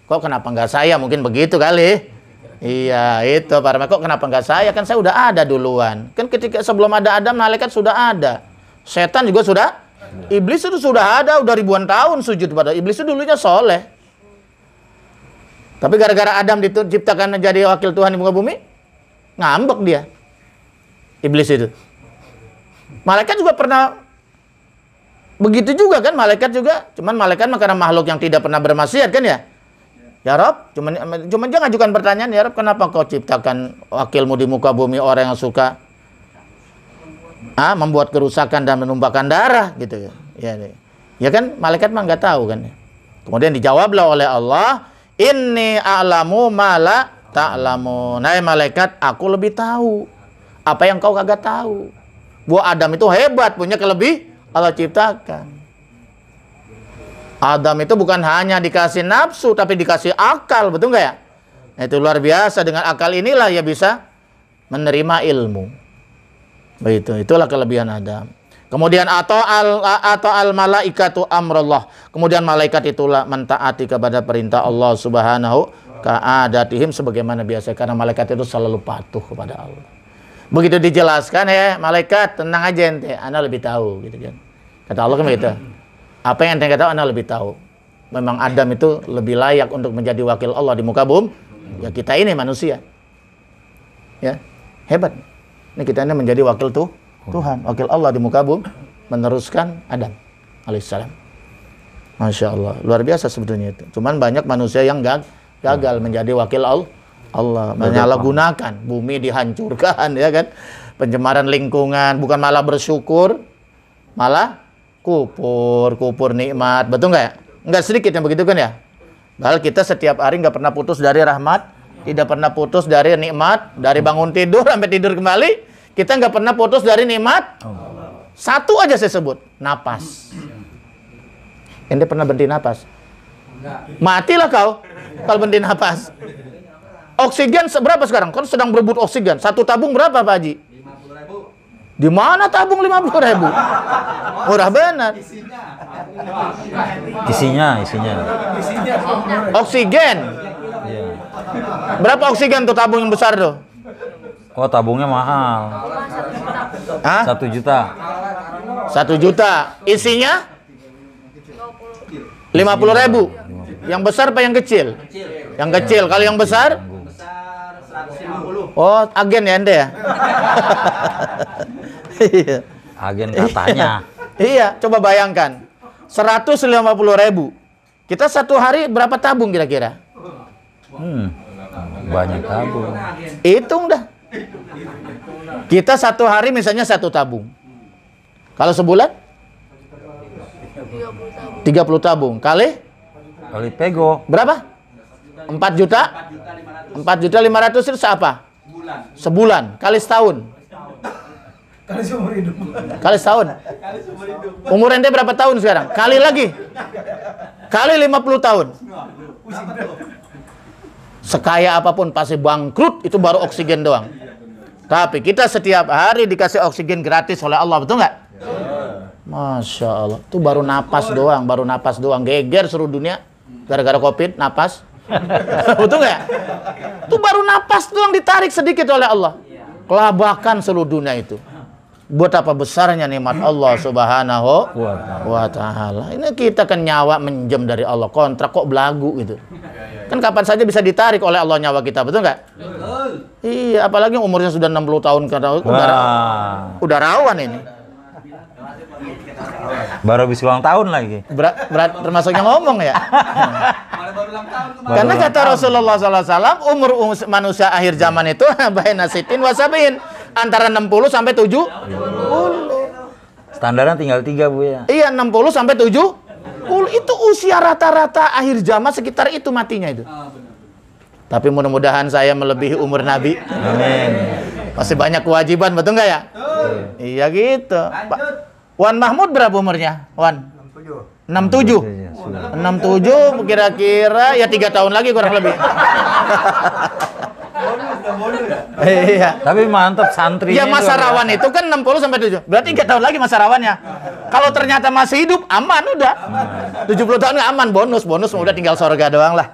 Kok kenapa nggak saya? Mungkin begitu kali. Iya, itu para malaikat. Kok kenapa nggak saya? Kan saya udah ada duluan. Kan ketika sebelum ada Adam, malaikat sudah ada. Setan juga sudah. Iblis itu sudah ada, udah ribuan tahun sujud pada iblis itu dulunya soleh. Tapi gara-gara Adam diciptakan jadi wakil Tuhan di muka bumi, ngambek dia. Iblis itu. Malaikat juga pernah begitu juga kan, malaikat juga. Cuman malaikat karena makhluk yang tidak pernah bermaksiat kan ya. Ya Rob, cuman dia ngajukan pertanyaan, ya Rob, kenapa kau ciptakan wakilmu di muka bumi orang yang suka membuat kerusakan dan menumpahkan darah gitu ya. Ya kan malaikat mah nggak tahu kan. Kemudian dijawablah oleh Allah, inni a'lamu ma la ta'lamun. Nah malaikat, aku lebih tahu apa yang kau kagak tahu. Bahwa Adam itu hebat, punya kelebihan Allah ciptakan. Adam itu bukan hanya dikasih nafsu, tapi dikasih akal, betul nggak ya? Nah, itu luar biasa, dengan akal inilah ia bisa menerima ilmu. Begitu, itulah kelebihan Adam. Kemudian atau al malaikatu amrullah. Kemudian malaikat itulah mentaati kepada perintah Allah Subhanahu ka'adatihim, sebagaimana biasa, karena malaikat itu selalu patuh kepada Allah. Begitu dijelaskan, ya malaikat tenang aja ente, ana lebih tahu gitu kan. Kata Allah kan begitu. Apa yang ente tahu, ana lebih tahu. Memang Adam itu lebih layak untuk menjadi wakil Allah di muka bumi. Ya kita ini manusia. Ya, hebat. Ini kita ini menjadi wakil Tuhan, wakil Allah di muka bumi, meneruskan Adam alaihissalam. Masya Allah, luar biasa sebetulnya itu. Cuman banyak manusia yang gagal menjadi wakil Allah, menyalahgunakan, bumi dihancurkan, ya kan, pencemaran lingkungan, bukan malah bersyukur, malah kupur nikmat, betul nggak ya? Nggak sedikit yang begitu kan ya? Padahal kita setiap hari nggak pernah putus dari rahmat, tidak pernah putus dari nikmat, dari bangun tidur sampai tidur kembali, kita nggak pernah putus dari nikmat. Satu aja saya sebut, napas. Ente pernah berhenti napas? Matilah kau kalau berhenti napas. Oksigen seberapa sekarang? Kan sedang berebut oksigen. Satu tabung berapa Pak Haji? 50.000. Di mana tabung 50.000? Murah benar. Isinya. Oksigen. Iya. Berapa oksigen tuh tabung yang besar tuh? Oh, tabungnya mahal. 1 juta. 1 juta. Isinya? 50.000. Yang besar apa yang kecil? Yang kecil. Kalau yang besar? Oh, agen ya Anda ya? Agen katanya. Iya, coba bayangkan. 150.000. Kita satu hari berapa tabung kira-kira? Banyak tabung. Hitung dah. Kita satu hari misalnya 1 tabung. Kalau sebulan? 30 tabung. Kali pego. berapa? 4 juta? 4.500.000 itu apa? Sebulan. Kali setahun. Kali seumur hidup. Kali setahun. Umur ente berapa tahun sekarang? Kali lagi. Kali 50 tahun. Sekaya apapun pasti bangkrut, itu baru oksigen doang. Tapi kita setiap hari dikasih oksigen gratis oleh Allah, betul nggak? Masya Allah. Itu baru napas doang. Geger seluruh dunia. Gara-gara COVID, napas. Betul nggak? Itu baru napas doang ditarik sedikit oleh Allah. Kelabakan seluruh dunia itu. Buat apa besarnya nikmat Allah Subhanahu wa ta'ala. Ini kita kan nyawa menjem dari Allah. Kontrak kok belagu gitu. Kan kapan saja bisa ditarik oleh Allah nyawa kita, betul nggak? Iya, apalagi umurnya sudah 60 tahun. Udah rawan ini. Baru habis ulang tahun lagi. Berat termasuknya ngomong ya. Malah baru ulang tahun kemarin. Karena kata Rasulullah SAW, umur manusia akhir zaman itu baina sitin wasabin, antara 60 sampai 70. Standarnya tinggal 3 Bu ya. Iya, 60 sampai 70. Itu usia rata-rata akhir zaman sekitar itu matinya itu. Tapi mudah-mudahan saya melebihi umur Nabi. Amin. Masih banyak kewajiban, betul nggak ya? Iya gitu. Wan Mahmud berapa umurnya? Wan? 67. 67 kira-kira ya 3 tahun lagi kurang lebih. Iya. Tapi mantap santrinya. Ya masa rawan itu kan 60 sampai 7. Berarti 3 tahun lagi masa rawannya. Kalau ternyata masih hidup, aman udah. 70 tahun aman, bonus udah tinggal surga doang lah.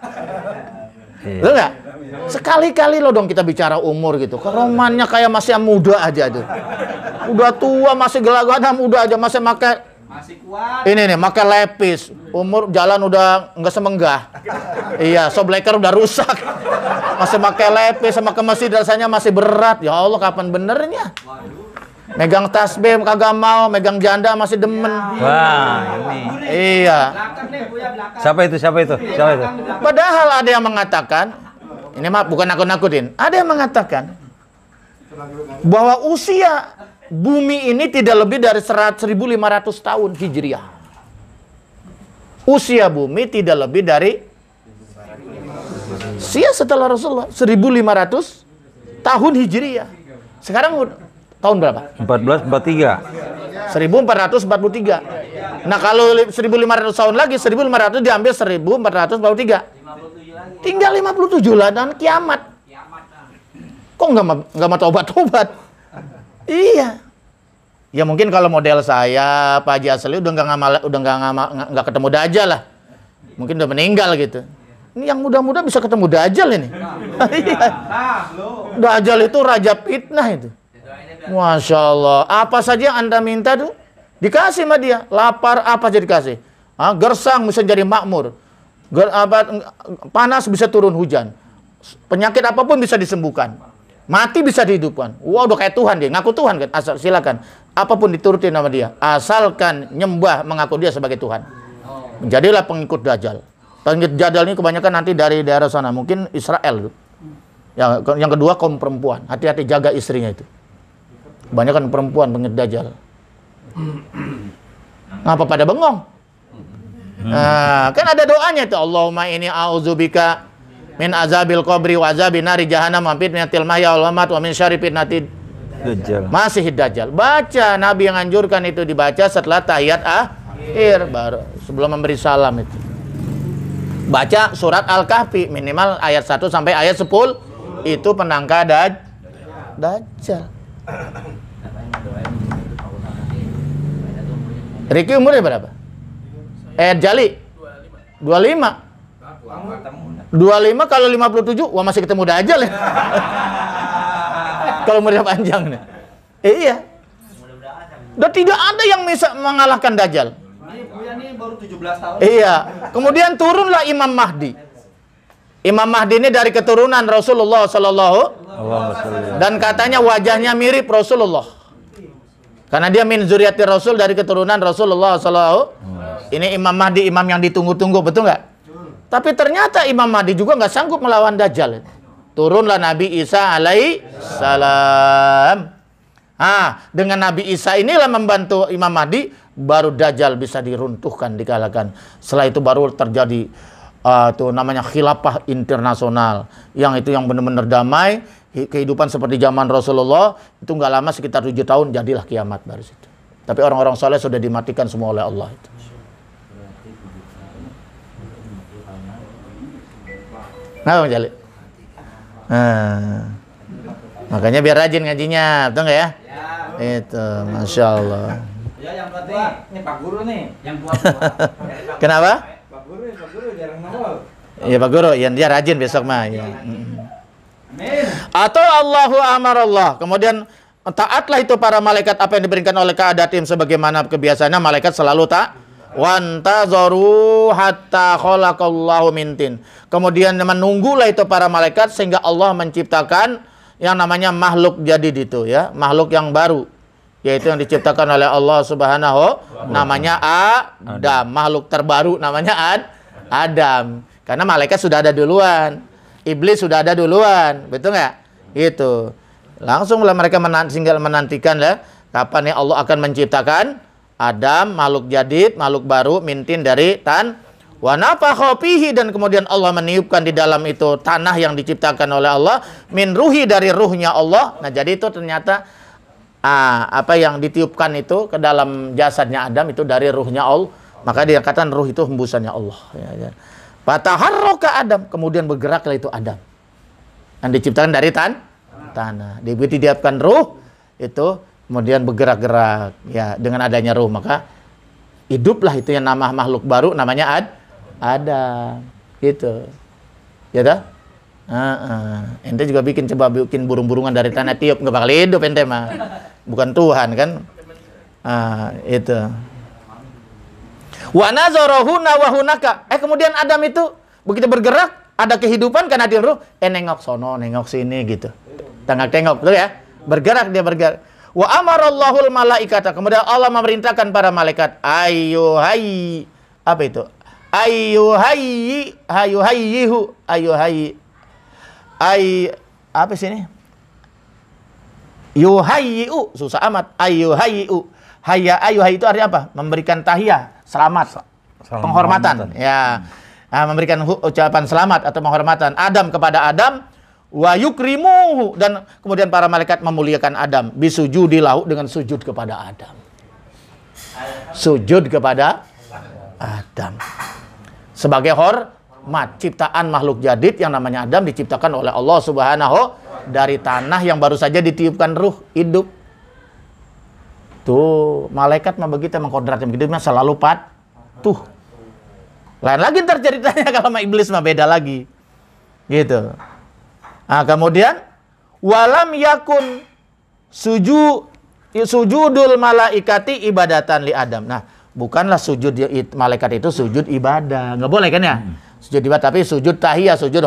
Betul nggak? Sekali-kali lo dong kita bicara umur gitu. Keromannya kayak masih muda aja tuh. Udah tua masih gelagana muda aja masih Masih kuat. ini nih pakai lepis. Umur jalan udah nggak semenggah. Iya, sobleker udah rusak. Masih pakai lepis sama ke masjid rasanya masih berat. Ya Allah, kapan benernya? Megang tasbih kagak mau, megang janda masih demen. Wah, ini. Iya. Belakang nih, Buya belakang. Siapa itu? Padahal ada yang mengatakan, ini mah bukan nakut-nakutin. Ada yang mengatakan bahwa usia bumi ini tidak lebih dari 1.500 tahun Hijriah. Usia bumi tidak lebih dari setelah Rasulullah 1.500 tahun Hijriah. Sekarang tahun berapa? 1443. 1443. Nah kalau 1.500 tahun lagi, 1.500 diambil 1.443. Tinggal 57 lah dan kiamat. Kok nggak mau tobat-tobat? Iya. Ya mungkin kalau model saya, Pak Haji Asli udah nggak ketemu Dajjal lah. Mungkin udah meninggal gitu. Ini yang muda-muda bisa ketemu Dajjal ini. Dajjal itu raja fitnah itu. Masya Allah. Apa saja yang Anda minta tuh dikasih sama dia. Lapar apa aja dikasih. Gersang bisa jadi makmur. Panas bisa turun hujan. Penyakit apapun bisa disembuhkan. Mati bisa dihidupkan. Wah, udah kayak Tuhan dia. Ngaku Tuhan kan. Asal silakan. Apapun diturutin sama dia. Asalkan nyembah mengaku dia sebagai Tuhan. Jadilah pengikut Dajjal. Pengikut Dajjal ini kebanyakan nanti dari daerah sana. Mungkin Israel. Yang kedua kaum perempuan. Hati-hati jaga istrinya itu. Kebanyakan perempuan pengikut Dajjal. Ngapa pada bengong? Nah, kan ada doanya itu. Allahumma inni a'udzubika min azabil qabri wa azabin nari jahannam wa fitnatil mahya wal mamat wa min syarri fitnatid Dajjal. Masih Dajjal. Baca, Nabi yang anjurkan itu dibaca setelah tahiyat akhir baru sebelum memberi salam itu. Baca surat Al-Kahfi minimal ayat 1 sampai ayat 10 itu penangka Dajjal. Riki umurnya berapa? Jali 25. 25 kalau 57, wah masih ketemu Dajjal ya. Kalau umurnya panjang nih. Iya. Dan tidak ada yang bisa mengalahkan Dajjal. Ini Buya nih baru 17 tahun. Iya. Kemudian turunlah Imam Mahdi. Imam Mahdi ini dari keturunan Rasulullah Sallallahu. Dan katanya wajahnya mirip Rasulullah. Karena dia min zuriati Rasul, dari keturunan Rasulullah Sallallahu. Ini Imam Mahdi, imam yang ditunggu-tunggu, betul nggak? Tapi ternyata Imam Mahdi juga nggak sanggup melawan Dajjal. Turunlah Nabi Isa alaihi salam. Dengan Nabi Isa inilah membantu Imam Mahdi, baru Dajjal bisa diruntuhkan, dikalahkan. Setelah itu baru terjadi itu namanya khilafah internasional. Yang itu yang benar-benar damai, kehidupan seperti zaman Rasulullah. Itu nggak lama, sekitar 7 tahun jadilah kiamat dari situ. Tapi orang-orang soleh sudah dimatikan semua oleh Allah itu. Nah, Bang Jali. Makanya biar rajin ngajinya, betul nggak ya? Itu, Masya Allah. Ya, yang buat nih Pak Guru nih, yang buat. Kenapa? Pak Guru jarang nongol. Iya Pak Guru, ya dia rajin besok mah. Ya. Amin. Atau Allahu amarallah. Kemudian taatlah itu para malaikat apa yang diberikan oleh keadatim sebagaimana kebiasaannya malaikat selalu wantazaru hatta khalaqallahu min tin. Kemudian menunggulah itu para malaikat sehingga Allah menciptakan yang namanya makhluk jadid itu ya, makhluk yang baru. yaitu yang diciptakan oleh Allah Subhanahu, namanya Adam. Makhluk terbaru namanya Adam. Karena malaikat sudah ada duluan, iblis sudah ada duluan, betul nggak? Gitu. Langsunglah mereka tinggal menantikan lah kapan ya Allah akan menciptakan Adam, makhluk jadid, makhluk baru, mintin dari wa nafakha fihi, dan kemudian Allah meniupkan di dalam itu tanah yang diciptakan oleh Allah, min ruhi, dari ruhnya Allah. Nah, jadi itu ternyata apa yang ditiupkan itu ke dalam jasadnya Adam itu dari ruhnya Allah. Maka dikatakan ruh itu hembusannya Allah. Ya. Fataharraka Adam, kemudian bergeraklah itu Adam. Yang diciptakan dari tanah. Ditiupkan ruh itu kemudian bergerak-gerak ya dengan adanya ruh, maka hiduplah itu yang nama makhluk baru namanya Adam. Gitu. Ya dah? Ente juga coba bikin burung-burungan dari tanah tiup, nggak bakal hidup ente mah. Bukan Tuhan kan? Itu. Wa nazarahuna wa hunaka. Kemudian Adam itu begitu bergerak, ada kehidupan karena dia ruh, nengok sono, nengok sini gitu. Tengok-tengok tuh ya. Bergerak, dia bergerak. Wa amarallahul malaikata. Kemudian Allah memerintahkan para malaikat, ayyuhayyi. Apa itu? Ayyuhayyihu. Apa sih ini? Yuhayyi'u, susah amat. Ayyuhayyi'u. Ayyuhayyi itu artinya apa? Memberikan tahiyah, selamat, penghormatan. Ya. Memberikan ucapan selamat atau penghormatan Adam kepada Adam, wa yukrimuhu, dan kemudian para malaikat memuliakan Adam, bisujudi lahu, dengan sujud kepada Adam. Sujud kepada Adam. Sebagai hormat, ciptaan makhluk jadid yang namanya Adam diciptakan oleh Allah Subhanahu dari tanah yang baru saja ditiupkan ruh hidup. Tuh, malaikat mah begitu, mengkodratnya begitu, mah selalu patuh. Lain lagi ntar ceritanya kalau sama iblis mah beda lagi. Gitu. Nah, kemudian walam yakun sujudul malaikati ibadatan li Adam. Nah, bukanlah sujud malaikat itu sujud ibadah. Nggak boleh kan ya? Sujud ibadah, tapi sujud tahiyah, sujud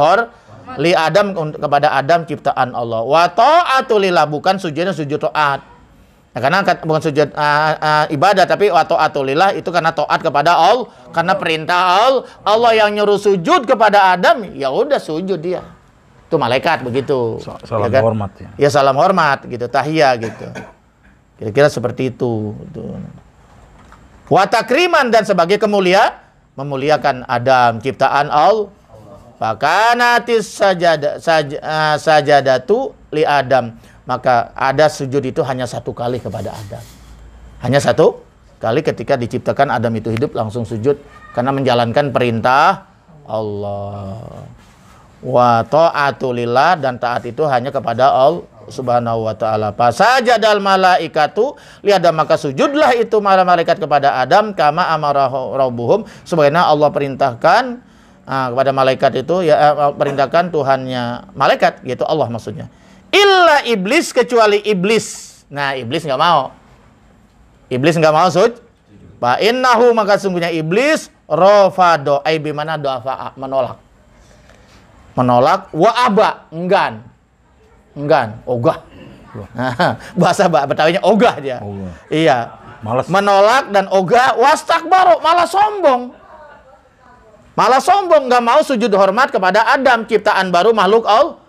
li Adam, kepada Adam ciptaan Allah. Wa ta'atu lillah, bukan sujudnya sujud taat. Nah, karena bukan sujud ibadah, tapi wa ta'atu lillah itu karena taat kepada Allah, karena perintah Allah yang nyuruh sujud kepada Adam, ya udah sujud dia. Itu malaikat begitu. Salam ya kan? hormat ya. Ya salam hormat gitu, tahiyah gitu. Kira-kira seperti itu. Wa takriman, dan sebagai memuliakan Adam ciptaan Allah. Fakanatis sajadatu li Adam. Maka ada sujud itu hanya satu kali kepada Adam. Hanya satu kali ketika diciptakan Adam itu hidup, langsung sujud karena menjalankan perintah Allah. Wa ta'atu lillah, dan taat itu hanya kepada Allah Subhanahu wa ta'ala. Fasajadal malaikatu li Adam, maka sujudlah itu malaikat kepada Adam, kama amara rabbuhum, sebagaimana Allah perintahkan kepada malaikat itu, ya perintahkan Tuhannya malaikat, gitu Allah maksudnya. Illa iblis, kecuali iblis. Nah, iblis nggak mau. Iblis nggak mau sujud. Fa innahu, maka sungguhnya iblis rafado, bimana doa, menolak. Menolak, wa aba, enggan, ogah. Bahasa Betawinya ogah dia. Ogah. Iya. Malas. Menolak dan ogah, wastakbaru, malah sombong. Malah sombong, nggak mau sujud hormat kepada Adam, ciptaan baru makhluk Allah.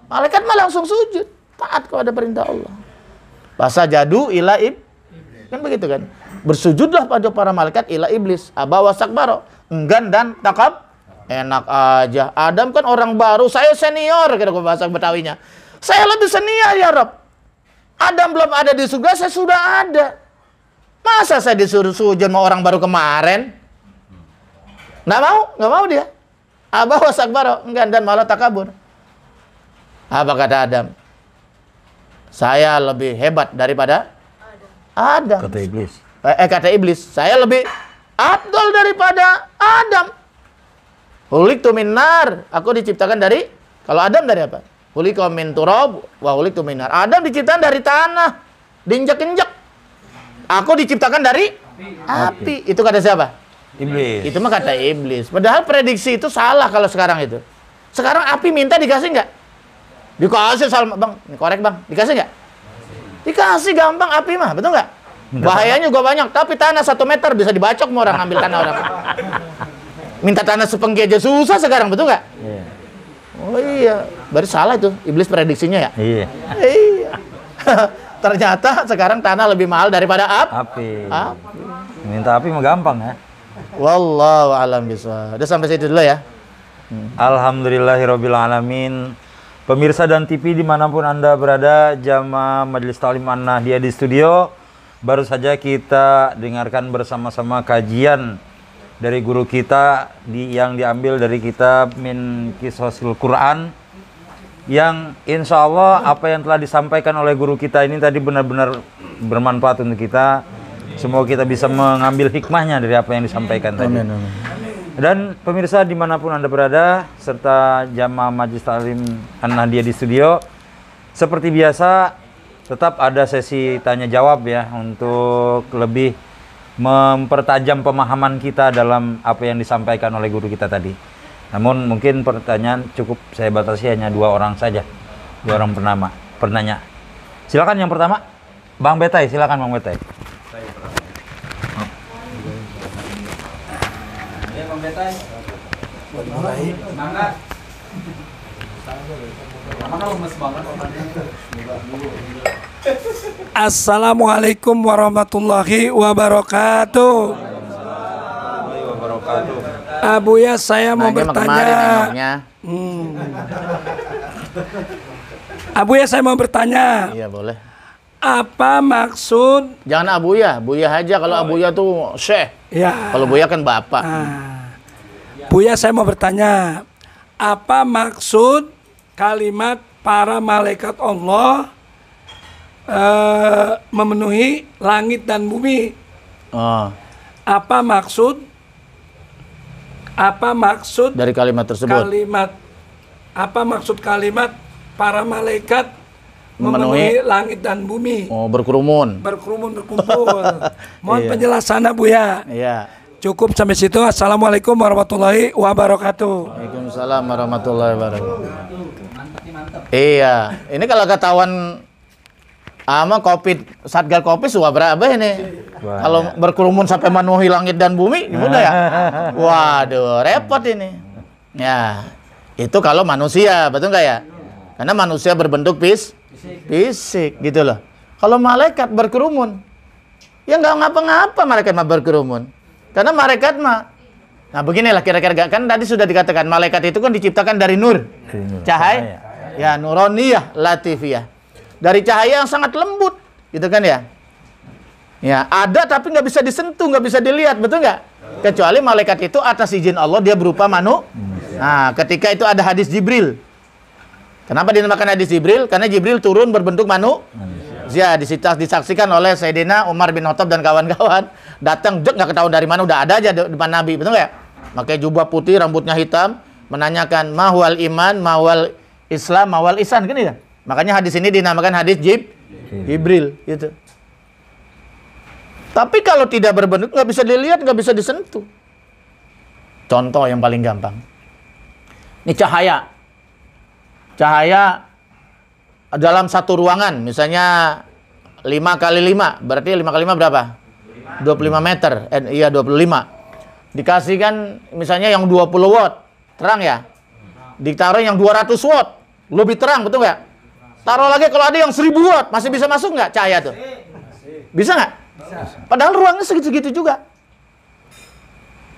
Malaikat malah langsung sujud, taat kepada perintah Allah. Fasajadu ila kan begitu kan? Bersujudlah pada para malaikat ila iblis, aba wastakbara, enggan dan takab. Enak aja. Adam kan orang baru, saya senior, kira bahasa Betawinya. Saya lebih senior ya Rob. Adam belum ada di surga, saya sudah ada. Masa saya disuruh sujud sama orang baru kemarin? Nggak mau dia. Aba wastakbara, enggan dan malah takabur. Apa kata Adam? Saya lebih hebat daripada Adam. Kata iblis. Kata iblis, saya lebih afdal daripada Adam. Huliktu min nar, aku diciptakan dari, kalau Adam dari apa? Huliktu min turab wa huliktu min nar. Adam diciptakan dari tanah, diinjak-injak. Aku diciptakan dari api. Itu kata siapa? Iblis. Itu mah kata iblis. Padahal prediksi itu salah kalau sekarang itu. Sekarang api minta dikasih nggak? Dikasih, Bang. Korek, Bang. Dikasih nggak? Dikasih gampang api mah, betul nggak? Bahayanya juga banyak, tapi tanah 1 meter bisa dibacok mau orang ambil tanah orang. Minta tanah sepengki aja susah sekarang, betul nggak? Iya. Oh iya, berarti salah itu iblis prediksinya ya? Iya. Iya. Ternyata sekarang tanah lebih mahal daripada Api. api. Minta api mah gampang ya. Wallahu a'lam bishawab. Udah sampai situ dulu ya. Alhamdulillahirabbil alamin. Pemirsa dan TV dimanapun Anda berada, jamaah Majelis Ta'lim An-Nahdiyah di studio, baru saja kita dengarkan bersama-sama kajian dari guru kita yang diambil dari kitab Min Qisasil Quran, yang insya Allah apa yang telah disampaikan oleh guru kita ini tadi benar-benar bermanfaat untuk kita. Semoga kita bisa mengambil hikmahnya dari apa yang disampaikan tadi. Amin, amin. Dan pemirsa dimanapun Anda berada, serta jamaah Majelis Ta'lim An-Nahdiyah di studio, seperti biasa tetap ada sesi tanya jawab ya, untuk lebih mempertajam pemahaman kita dalam apa yang disampaikan oleh guru kita tadi. Namun mungkin pertanyaan cukup saya batasi hanya 2 orang saja, 2 orang penanya. Silakan yang pertama, Bang Betai, silakan Bang Betai. Semangat. Maka lemes banget orangnya. Assalamualaikum warahmatullahi wabarakatuh. Abuya, saya mau bertanya. Abuya, saya mau bertanya. Iya boleh. Apa maksud? Jangan Abuya, Buya aja. Kalau Abuya tuh Syekh. Ya. Kalau Buya kan bapak. Buya, saya mau bertanya. Apa maksud kalimat para malaikat Allah memenuhi langit dan bumi? Oh, Apa maksud dari kalimat tersebut. Apa maksud kalimat para malaikat memenuhi langit dan bumi? Oh, berkerumun. Berkumpul. Mohon penjelasannya, Buya. Iya. Cukup sampai situ. Assalamualaikum warahmatullahi wabarakatuh. Waalaikumsalam warahmatullahi wabarakatuh. Iya, ini kalau ketahuan ama Covid, Satgas Covid sudah berapa ini? Kalau berkerumun sampai memenuhi langit dan bumi, gimana ya? Waduh, repot ini. Ya, itu kalau manusia, betul nggak ya? Karena manusia berbentuk fisik, gitu loh. Kalau malaikat berkerumun, ya nggak ngapa-ngapa malaikat mah berkerumun. Karena malaikat mah, nah beginilah kira-kira, kan tadi sudah dikatakan malaikat itu kan diciptakan dari nur, cahaya, ya nuroniyah, latifiyah, dari cahaya yang sangat lembut, gitu kan ya? Ya ada tapi nggak bisa disentuh, nggak bisa dilihat, betul nggak? Kecuali malaikat itu atas izin Allah dia berupa manusia. Nah, ketika itu ada hadis Jibril. Kenapa dinamakan hadis Jibril? Karena Jibril turun berbentuk manusia. Ya, disaksikan oleh Sayyidina Umar bin Khattab dan kawan-kawan. Datang, nggak ketahuan dari mana, udah ada aja depan Nabi, betul nggak? Pakai jubah putih, rambutnya hitam, menanyakan mahwal iman, mahwal Islam, mahwal ihsan, kan ya? Makanya hadis ini dinamakan hadis Jibril, gitu. Tapi kalau tidak berbentuk, nggak bisa dilihat, nggak bisa disentuh. Contoh yang paling gampang. Ini cahaya. Cahaya dalam satu ruangan, misalnya 5 kali 5, berarti 5 kali 5 berapa? 25 meter, iya 25. Dikasihkan misalnya yang 20 watt, terang ya? Ditaruh yang 200 watt, lebih terang, betul nggak? Taruh lagi kalau ada yang 1000 watt, masih bisa masuk nggak cahaya tuh? Bisa nggak? Padahal ruangnya segitu-segitu juga.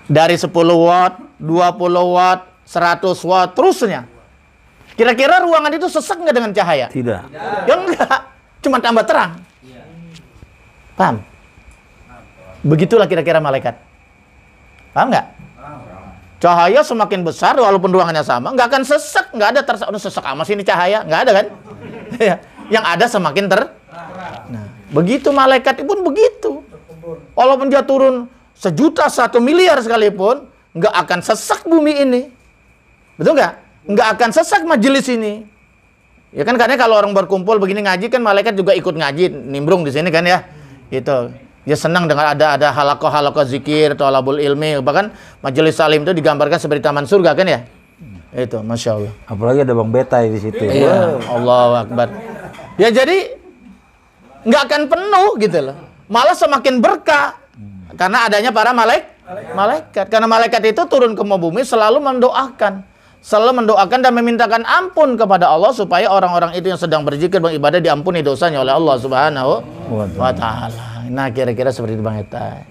Dari 10 watt, 20 watt, 100 watt, terusnya. Kira-kira ruangan itu sesak nggak dengan cahaya? Tidak. Ya enggak, cuma tambah terang. Paham? Begitulah kira-kira malaikat. Paham nggak? Cahaya semakin besar walaupun ruangannya sama, nggak akan sesak, nggak ada sesak amat sini cahaya, nggak ada kan? Yang ada semakin Nah, begitu malaikat pun begitu. Walaupun dia turun 1 juta, 1 miliar sekalipun, nggak akan sesak bumi ini. Betul nggak? Nggak akan sesak majelis ini. Ya kan, karena kalau orang berkumpul begini ngaji kan malaikat juga ikut ngaji, nimbrung di sini kan ya. Itu. Dia senang dengan ada halakoh zikir, thalabul ilmi, bahkan majelis salim itu digambarkan seperti taman surga kan ya. Itu, Masya Allah. Apalagi ada Bang Betai di situ. Iya, Allahu Akbar. Ya jadi nggak akan penuh gitu loh. Malah semakin berkah. Karena adanya para malaikat. Karena malaikat itu turun ke muka bumi selalu mendoakan. Selalu mendoakan dan memintakan ampun kepada Allah supaya orang-orang itu yang sedang berzikir, beribadah diampuni dosanya oleh Allah Subhanahu wa Ta'ala. Nah, kira-kira seperti itu Bang Eta.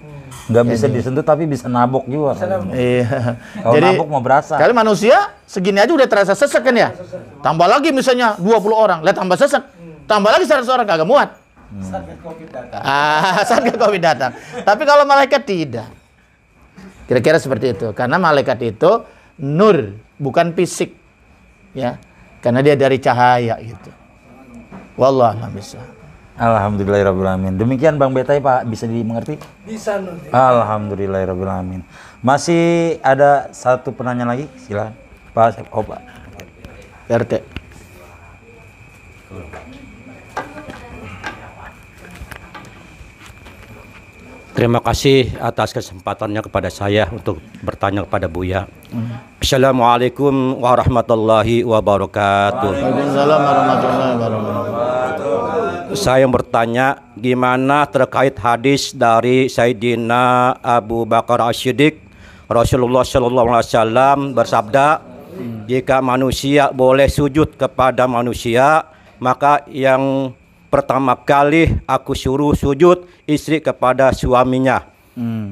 Nggak bisa disentuh tapi bisa nabok juga. Iya. Kalau nabok mau berasa. Kali manusia segini aja udah terasa sesek kan ya. Tambah lagi misalnya 20 orang, lihat tambah sesek. Tambah lagi 100 orang kagak muat. Saat COVID datang. Saat COVID datang. Tapi kalau malaikat tidak. Kira-kira seperti itu. Karena malaikat itu nur, bukan fisik. Ya. Karena dia dari cahaya gitu. Wallahu a'lam bishawab. Alhamdulillahirrahmanirrahim. Demikian Bang Betai, Pak, bisa dimengerti? Bisa nanti. Alhamdulillahirrahmanirrahim. Masih ada satu penanya lagi, silakan Pak. Pak RT. Terima kasih atas kesempatannya kepada saya untuk bertanya kepada Buya. Assalamualaikum warahmatullahi wabarakatuh. Waalaikumsalam warahmatullahi wabarakatuh. Saya bertanya gimana terkait hadis dari Sayyidina Abu Bakar As-Siddiq. Rasulullah SAW bersabda, jika manusia boleh sujud kepada manusia, maka yang pertama kali aku suruh sujud istri kepada suaminya.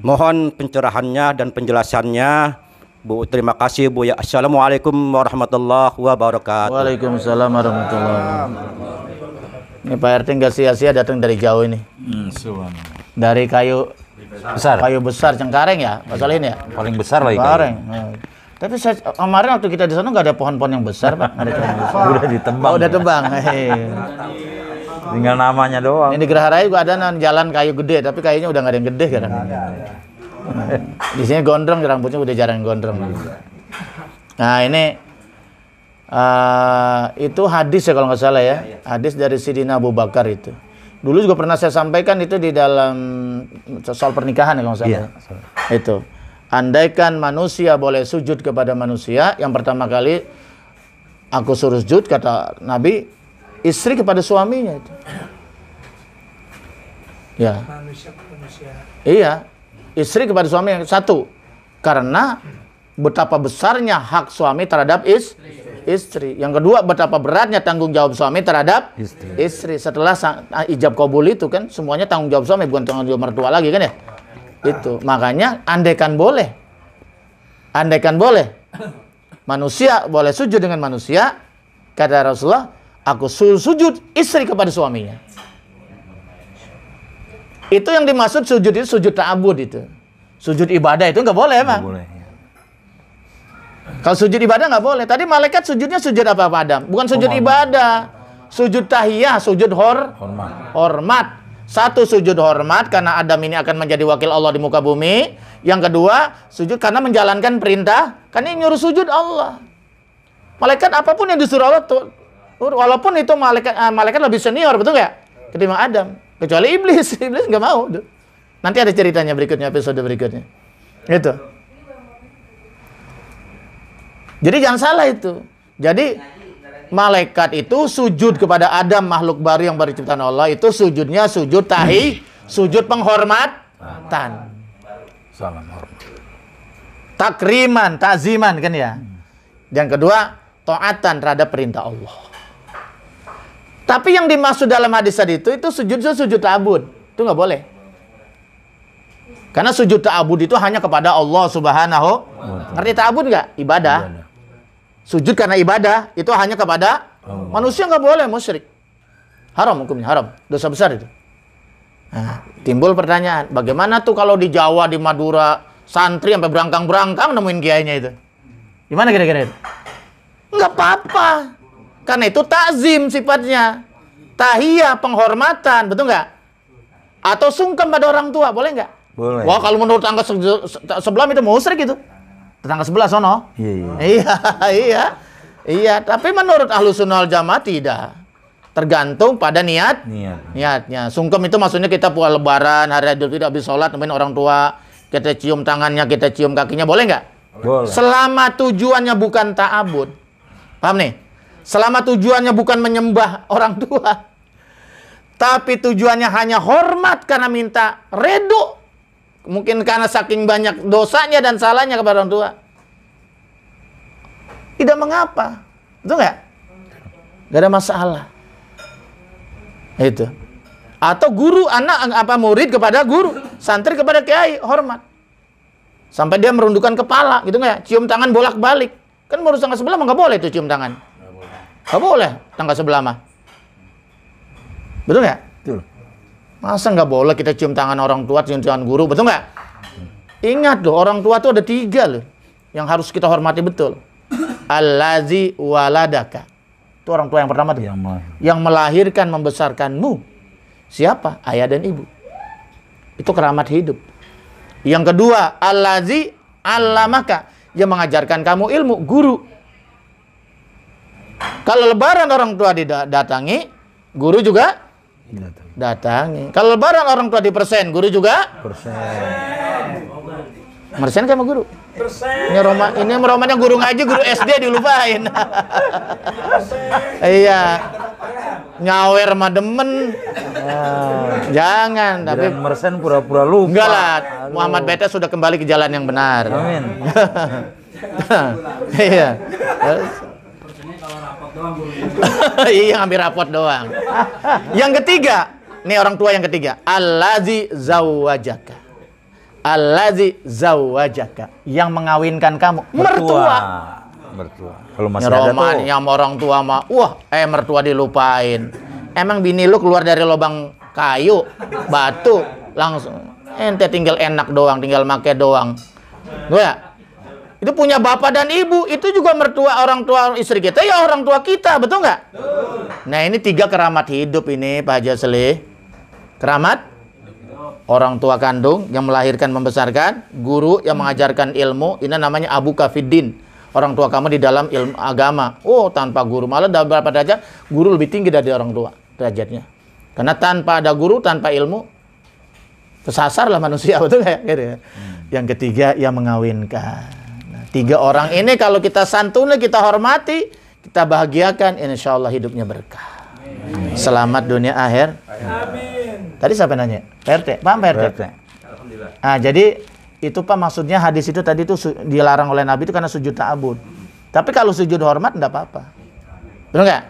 Mohon pencerahannya dan penjelasannya, Bu. Terima kasih Bu ya. Assalamualaikum warahmatullahi wabarakatuh. Waalaikumsalam warahmatullahi wabarakatuh. Ini Pak RT nggak sia-sia datang dari jauh ini. Dari kayu besar. Kayu besar Cengkareng ya, masalah ini ya. Paling besar lagi. Cengkareng. Nah. Tapi saya, kemarin waktu kita di sana nggak ada pohon-pohon yang besar Pak. Nggak ada pohon besar. Udah ditebang. Oh, udah tebang. Tinggal namanya doang. Ini di Geraha Raya juga ada jalan kayu gede, tapi kayaknya udah nggak ada yang gede kan. Di sini gondrong, rambutnya udah jarang gondrong. Nah ini itu hadis ya kalau nggak salah ya, hadis dari Sidina Abu Bakar itu. Dulu juga pernah saya sampaikan itu di dalam soal pernikahan ya kalau nggak salah. Itu, andaikan manusia boleh sujud kepada manusia, yang pertama kali aku suruh sujud kata Nabi, istri kepada suaminya itu. Ya. Iya, istri kepada suami satu, karena betapa besarnya hak suami terhadap istri. Yang kedua, betapa beratnya tanggung jawab suami terhadap istri. Setelah ijab kabul itu kan semuanya tanggung jawab suami, bukan tanggung jawab mertua lagi kan ya. Itu makanya andaikan boleh manusia boleh sujud dengan manusia, kata Rasulullah, aku sujud istri kepada suaminya. Itu yang dimaksud sujud itu sujud ta'abud itu. Sujud ibadah itu nggak boleh emang. Nggak boleh. Kalau sujud ibadah nggak boleh. Tadi malaikat sujudnya sujud apa Pak Adam? Bukan sujud ibadah. Sujud tahiyah, sujud hormat. Satu, sujud hormat karena Adam ini akan menjadi wakil Allah di muka bumi. Yang kedua, sujud karena menjalankan perintah. Kan ini nyuruh sujud Allah. Malaikat apapun yang disuruh Allah tuh, walaupun itu malaikat lebih senior, betul nggak? Ketimbang Adam. Kecuali iblis nggak mau. Nanti ada ceritanya berikutnya, episode berikutnya. Gitu. Jadi jangan salah itu. Jadi malaikat itu sujud kepada Adam, makhluk baru yang baru diciptakan Allah, itu sujudnya sujud sujud penghormatan. Salam hormat. Takriman, takziman kan ya. Yang kedua, taatan terhadap perintah Allah. Tapi yang dimaksud dalam hadis tadi itu sujud ta'abud. Itu nggak boleh. Karena sujud ta'abud itu hanya kepada Allah Subhanahu. Ngerti ta'abud nggak? Ibadah. Sujud karena ibadah itu hanya kepada manusia, nggak boleh, musyrik. Haram hukumnya, haram. Dosa besar itu. Nah, timbul pertanyaan, bagaimana tuh kalau di Jawa, di Madura, santri sampai berangkang-berangkang nemuin kiainya itu? Gimana kira-kira itu? Nggak apa-apa. Karena itu takzim sifatnya. Tahiyah, penghormatan, betul nggak? Atau sungkem pada orang tua, boleh nggak? Boleh. Wah, kalau menurut tangga sebelah itu musyrik itu. Tetangga sebelah sono. Iya. Tapi menurut Ahlus Sunnah wal Jamaah tidak. Tergantung pada niatnya. Sungkem itu maksudnya kita puasa lebaran, hari Idul Fitri habis sholat nemuin orang tua, kita cium tangannya, kita cium kakinya, boleh nggak? Boleh. Selama tujuannya bukan ta'abud. Paham nih? Selama tujuannya bukan menyembah orang tua. tapi tujuannya hanya hormat karena minta redo, mungkin karena saking banyak dosanya dan salahnya kepada orang tua, tidak mengapa, betul nggak? Gak ada masalah. Itu. Atau guru, anak apa murid kepada guru, santri kepada kiai, hormat. Sampai dia merundukkan kepala, gitu nggak? Cium tangan bolak-balik. Kan baru tangga sebelah mah nggak boleh tuh cium tangan. Nggak boleh tangga sebelah mah. Betul nggak? Betul. Masa nggak boleh kita cium tangan orang tua, cium tangan guru, betul nggak? Ingat loh, orang tua tuh ada 3 loh yang harus kita hormati betul. Allazi waladaka. Itu orang tua yang pertama tuh. Yang melahirkan, membesarkanmu. Siapa? Ayah dan ibu. Itu keramat hidup. Yang kedua, allazi allamaka. Yang mengajarkan kamu ilmu, guru. Kalau lebaran orang tua didatangi, guru juga datangi. Kalau lebaran orang tua dipersen, guru juga persen sama guru. Ini romannya guru ngaji, guru SD dilupain. Iya. Nyawer mah demen. Jangan, tapi Mersen pura-pura lupa. enggak lah. Muhammad Bete sudah kembali ke jalan yang benar. Amin. Iya. Iya, ngambil rapot doang. Yang ketiga, nih orang tua yang ketiga, allazi zawajaka. Allazi zawajaka, yang mengawinkan kamu, mertua. Kalau masih ada tuh. Yang orang tua mah, mertua dilupain. Emang bini lu keluar dari lubang kayu, batu, langsung ente tinggal enak doang, tinggal make doang. Tuh ya. Itu punya bapak dan ibu, itu juga mertua, orang tua istri kita, ya orang tua kita, betul nggak? Nah, ini 3 keramat hidup ini, Pak Haji Asli. Keramat orang tua kandung yang melahirkan, membesarkan, guru yang mengajarkan ilmu, ini namanya Abu Kafiddin. Orang tua kamu di dalam ilmu agama. Oh, tanpa guru, malah dalam beberapa derajat guru lebih tinggi dari orang tua derajatnya. Karena tanpa ada guru, tanpa ilmu, kesasar lah manusia, betul nggak? Gitu ya. Yang ketiga, yang mengawinkan. Nah, 3 orang ini kalau kita santuni, kita hormati, kita bahagiakan, insya Allah hidupnya berkah. Selamat dunia akhir. Tadi siapa nanya? PRT. Paham PRT? Nah, jadi itu Pak, maksudnya hadis itu tadi itu dilarang oleh Nabi itu karena sujud ta'abud. Tapi kalau sujud hormat enggak apa-apa. Betul nggak?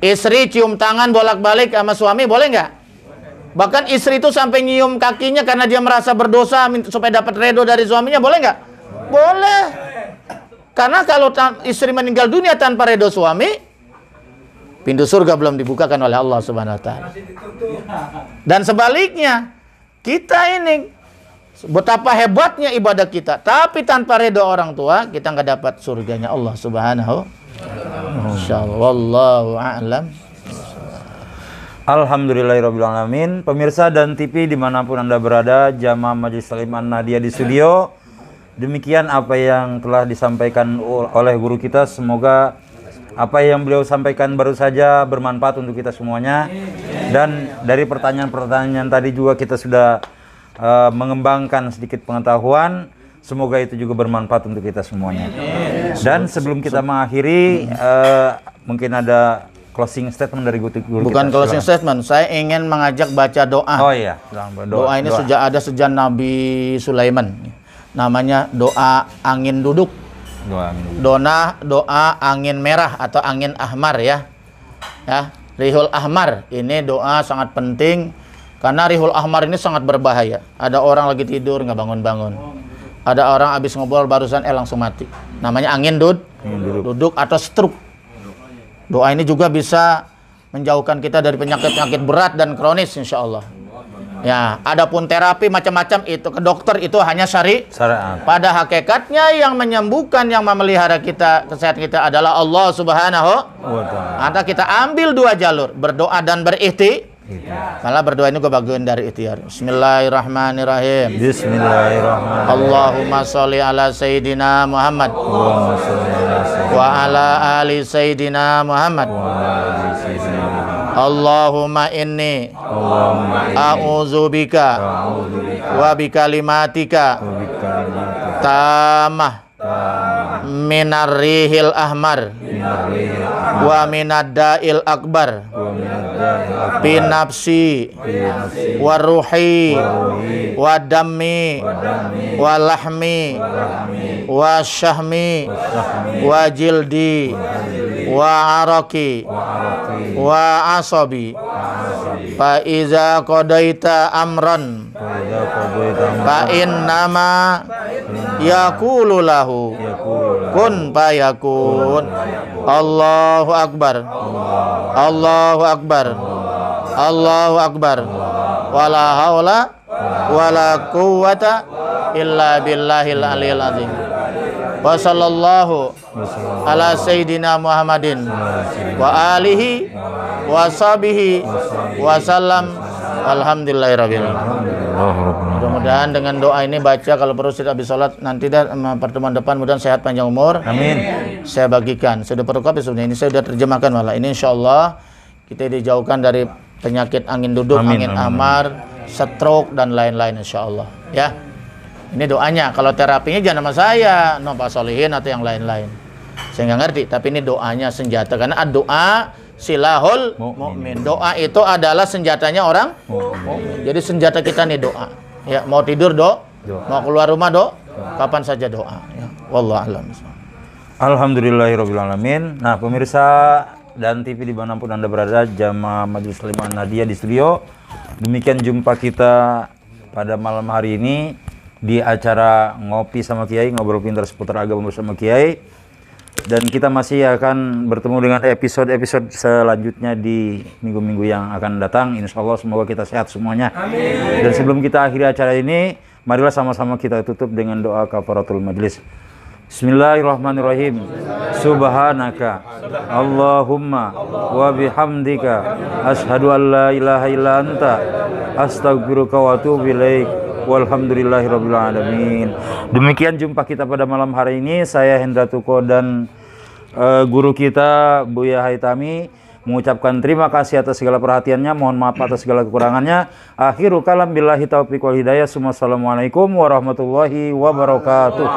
Istri cium tangan bolak-balik sama suami boleh nggak? Bahkan istri itu sampai nyium kakinya karena dia merasa berdosa supaya dapat redo dari suaminya, boleh nggak? Boleh. Karena kalau istri meninggal dunia tanpa redo suami, pintu surga belum dibukakan oleh Allah Subhanahu wa taala. Dan sebaliknya, kita ini betapa hebatnya ibadah kita, tapi tanpa ridho orang tua, kita nggak dapat surganya Allah Subhanahu. Insyaallah, wallahu a'lam. Alhamdulillahirabbil alamin. Pemirsa dan TV dimanapun Anda berada, jamaah Majelis Taklim An-Nahdiyah di studio. Demikian apa yang telah disampaikan oleh guru kita. Semoga apa yang beliau sampaikan baru saja bermanfaat untuk kita semuanya. Dan dari pertanyaan-pertanyaan tadi juga kita sudah mengembangkan sedikit pengetahuan. Semoga itu juga bermanfaat untuk kita semuanya. Dan sebelum kita mengakhiri, mungkin ada closing statement dari guru kita. Bukan closing statement, saya ingin mengajak baca doa. Oh iya, doa ini sejak Nabi Sulaiman. Namanya doa angin duduk. Doa angin merah atau angin ahmar ya. Ya, Rihul Ahmar. Ini doa sangat penting karena Rihul Ahmar ini sangat berbahaya. Ada orang lagi tidur nggak bangun-bangun. Ada orang habis ngobrol barusan langsung mati. Namanya angin duduk atau stroke. Doa ini juga bisa menjauhkan kita dari penyakit-penyakit berat dan kronis insya Allah. Ya, adapun terapi macam-macam itu ke dokter itu hanya syariat. Pada hakikatnya yang menyembuhkan, yang memelihara kita, kesehatan kita adalah Allah Subhanahu wa taala. Maka kita ambil 2 jalur, berdoa dan berikhtiar. Malah berdoa ini gue bagian dari ikhtiar. Bismillahirrahmanirrahim. Bismillahirrahmanirrahim. Allahumma sholli ala Sayyidina Muhammad wa ala ali Sayyidina Muhammad. Allahumma inni a'udzubika wa bikalimatika tamah minarrihil ahmar wa minaddail akbar bi nafsi wa ruhi wa dammi wa lahmi wa syahmi wa jildi wa araki wa asabi fa iza qadaita amran fa innama yaqulu lahu kun fayakun. Allahu akbar, Allahu akbar, Allahu akbar, wala haula wala quwwata illa billahil aliyil azim. Wa sallallahu ala sayyidina Muhammadin wa alihi wa sahbihi wa sallam. Alhamdulillahirabbil alamin. Mudah-mudahan dengan doa ini baca kalau perlu sudah habis sholat nanti pertemuan depan mudah sehat panjang umur. Amin. Saya bagikan. Sudah perlengkap sebenarnya ini saya sudah terjemahkan malah. Ini insyaallah kita dijauhkan dari penyakit angin duduk, angin amar, stroke dan lain-lain insyaallah. Ya. Ini doanya. Kalau terapinya jangan sama saya, no Pak Solihin atau yang lain-lain. Saya nggak ngerti, tapi ini doanya senjata karena doa silahul mukmin. Doa itu adalah senjatanya orang mukmin. Jadi senjata kita nih doa. Ya, mau tidur mau keluar rumah kapan saja doa. Ya. Wallahu a'lam. Alhamdulillahirabbil alamin. Nah, pemirsa dan TV dimanapun Anda berada, jamaah Majelis Taklim An-Nahdiyah di studio. Demikian jumpa kita pada malam hari ini di acara Ngopi sama Kiai, ngobrol pintar seputar agama bersama Kiai. Dan kita masih akan bertemu dengan episode-episode selanjutnya di minggu-minggu yang akan datang. Insya Allah semoga kita sehat semuanya. Amin. Dan sebelum kita akhiri acara ini, marilah sama-sama kita tutup dengan doa kafaratul majlis. Bismillahirrahmanirrahim. Subhanaka Allahumma wa bihamdika asyhadu an la ilaha illa anta astaghfiruka wa atubu ilaik. Walhamdulillahirabbil alamin. Demikian jumpa kita pada malam hari ini. Saya Hendra Tuko dan guru kita Buya Haitami mengucapkan terima kasih atas segala perhatiannya. Mohon maaf atas segala kekurangannya. Akhirul kalam billahi taufiq wal hidayah. Assalamualaikum warahmatullahi wabarakatuh.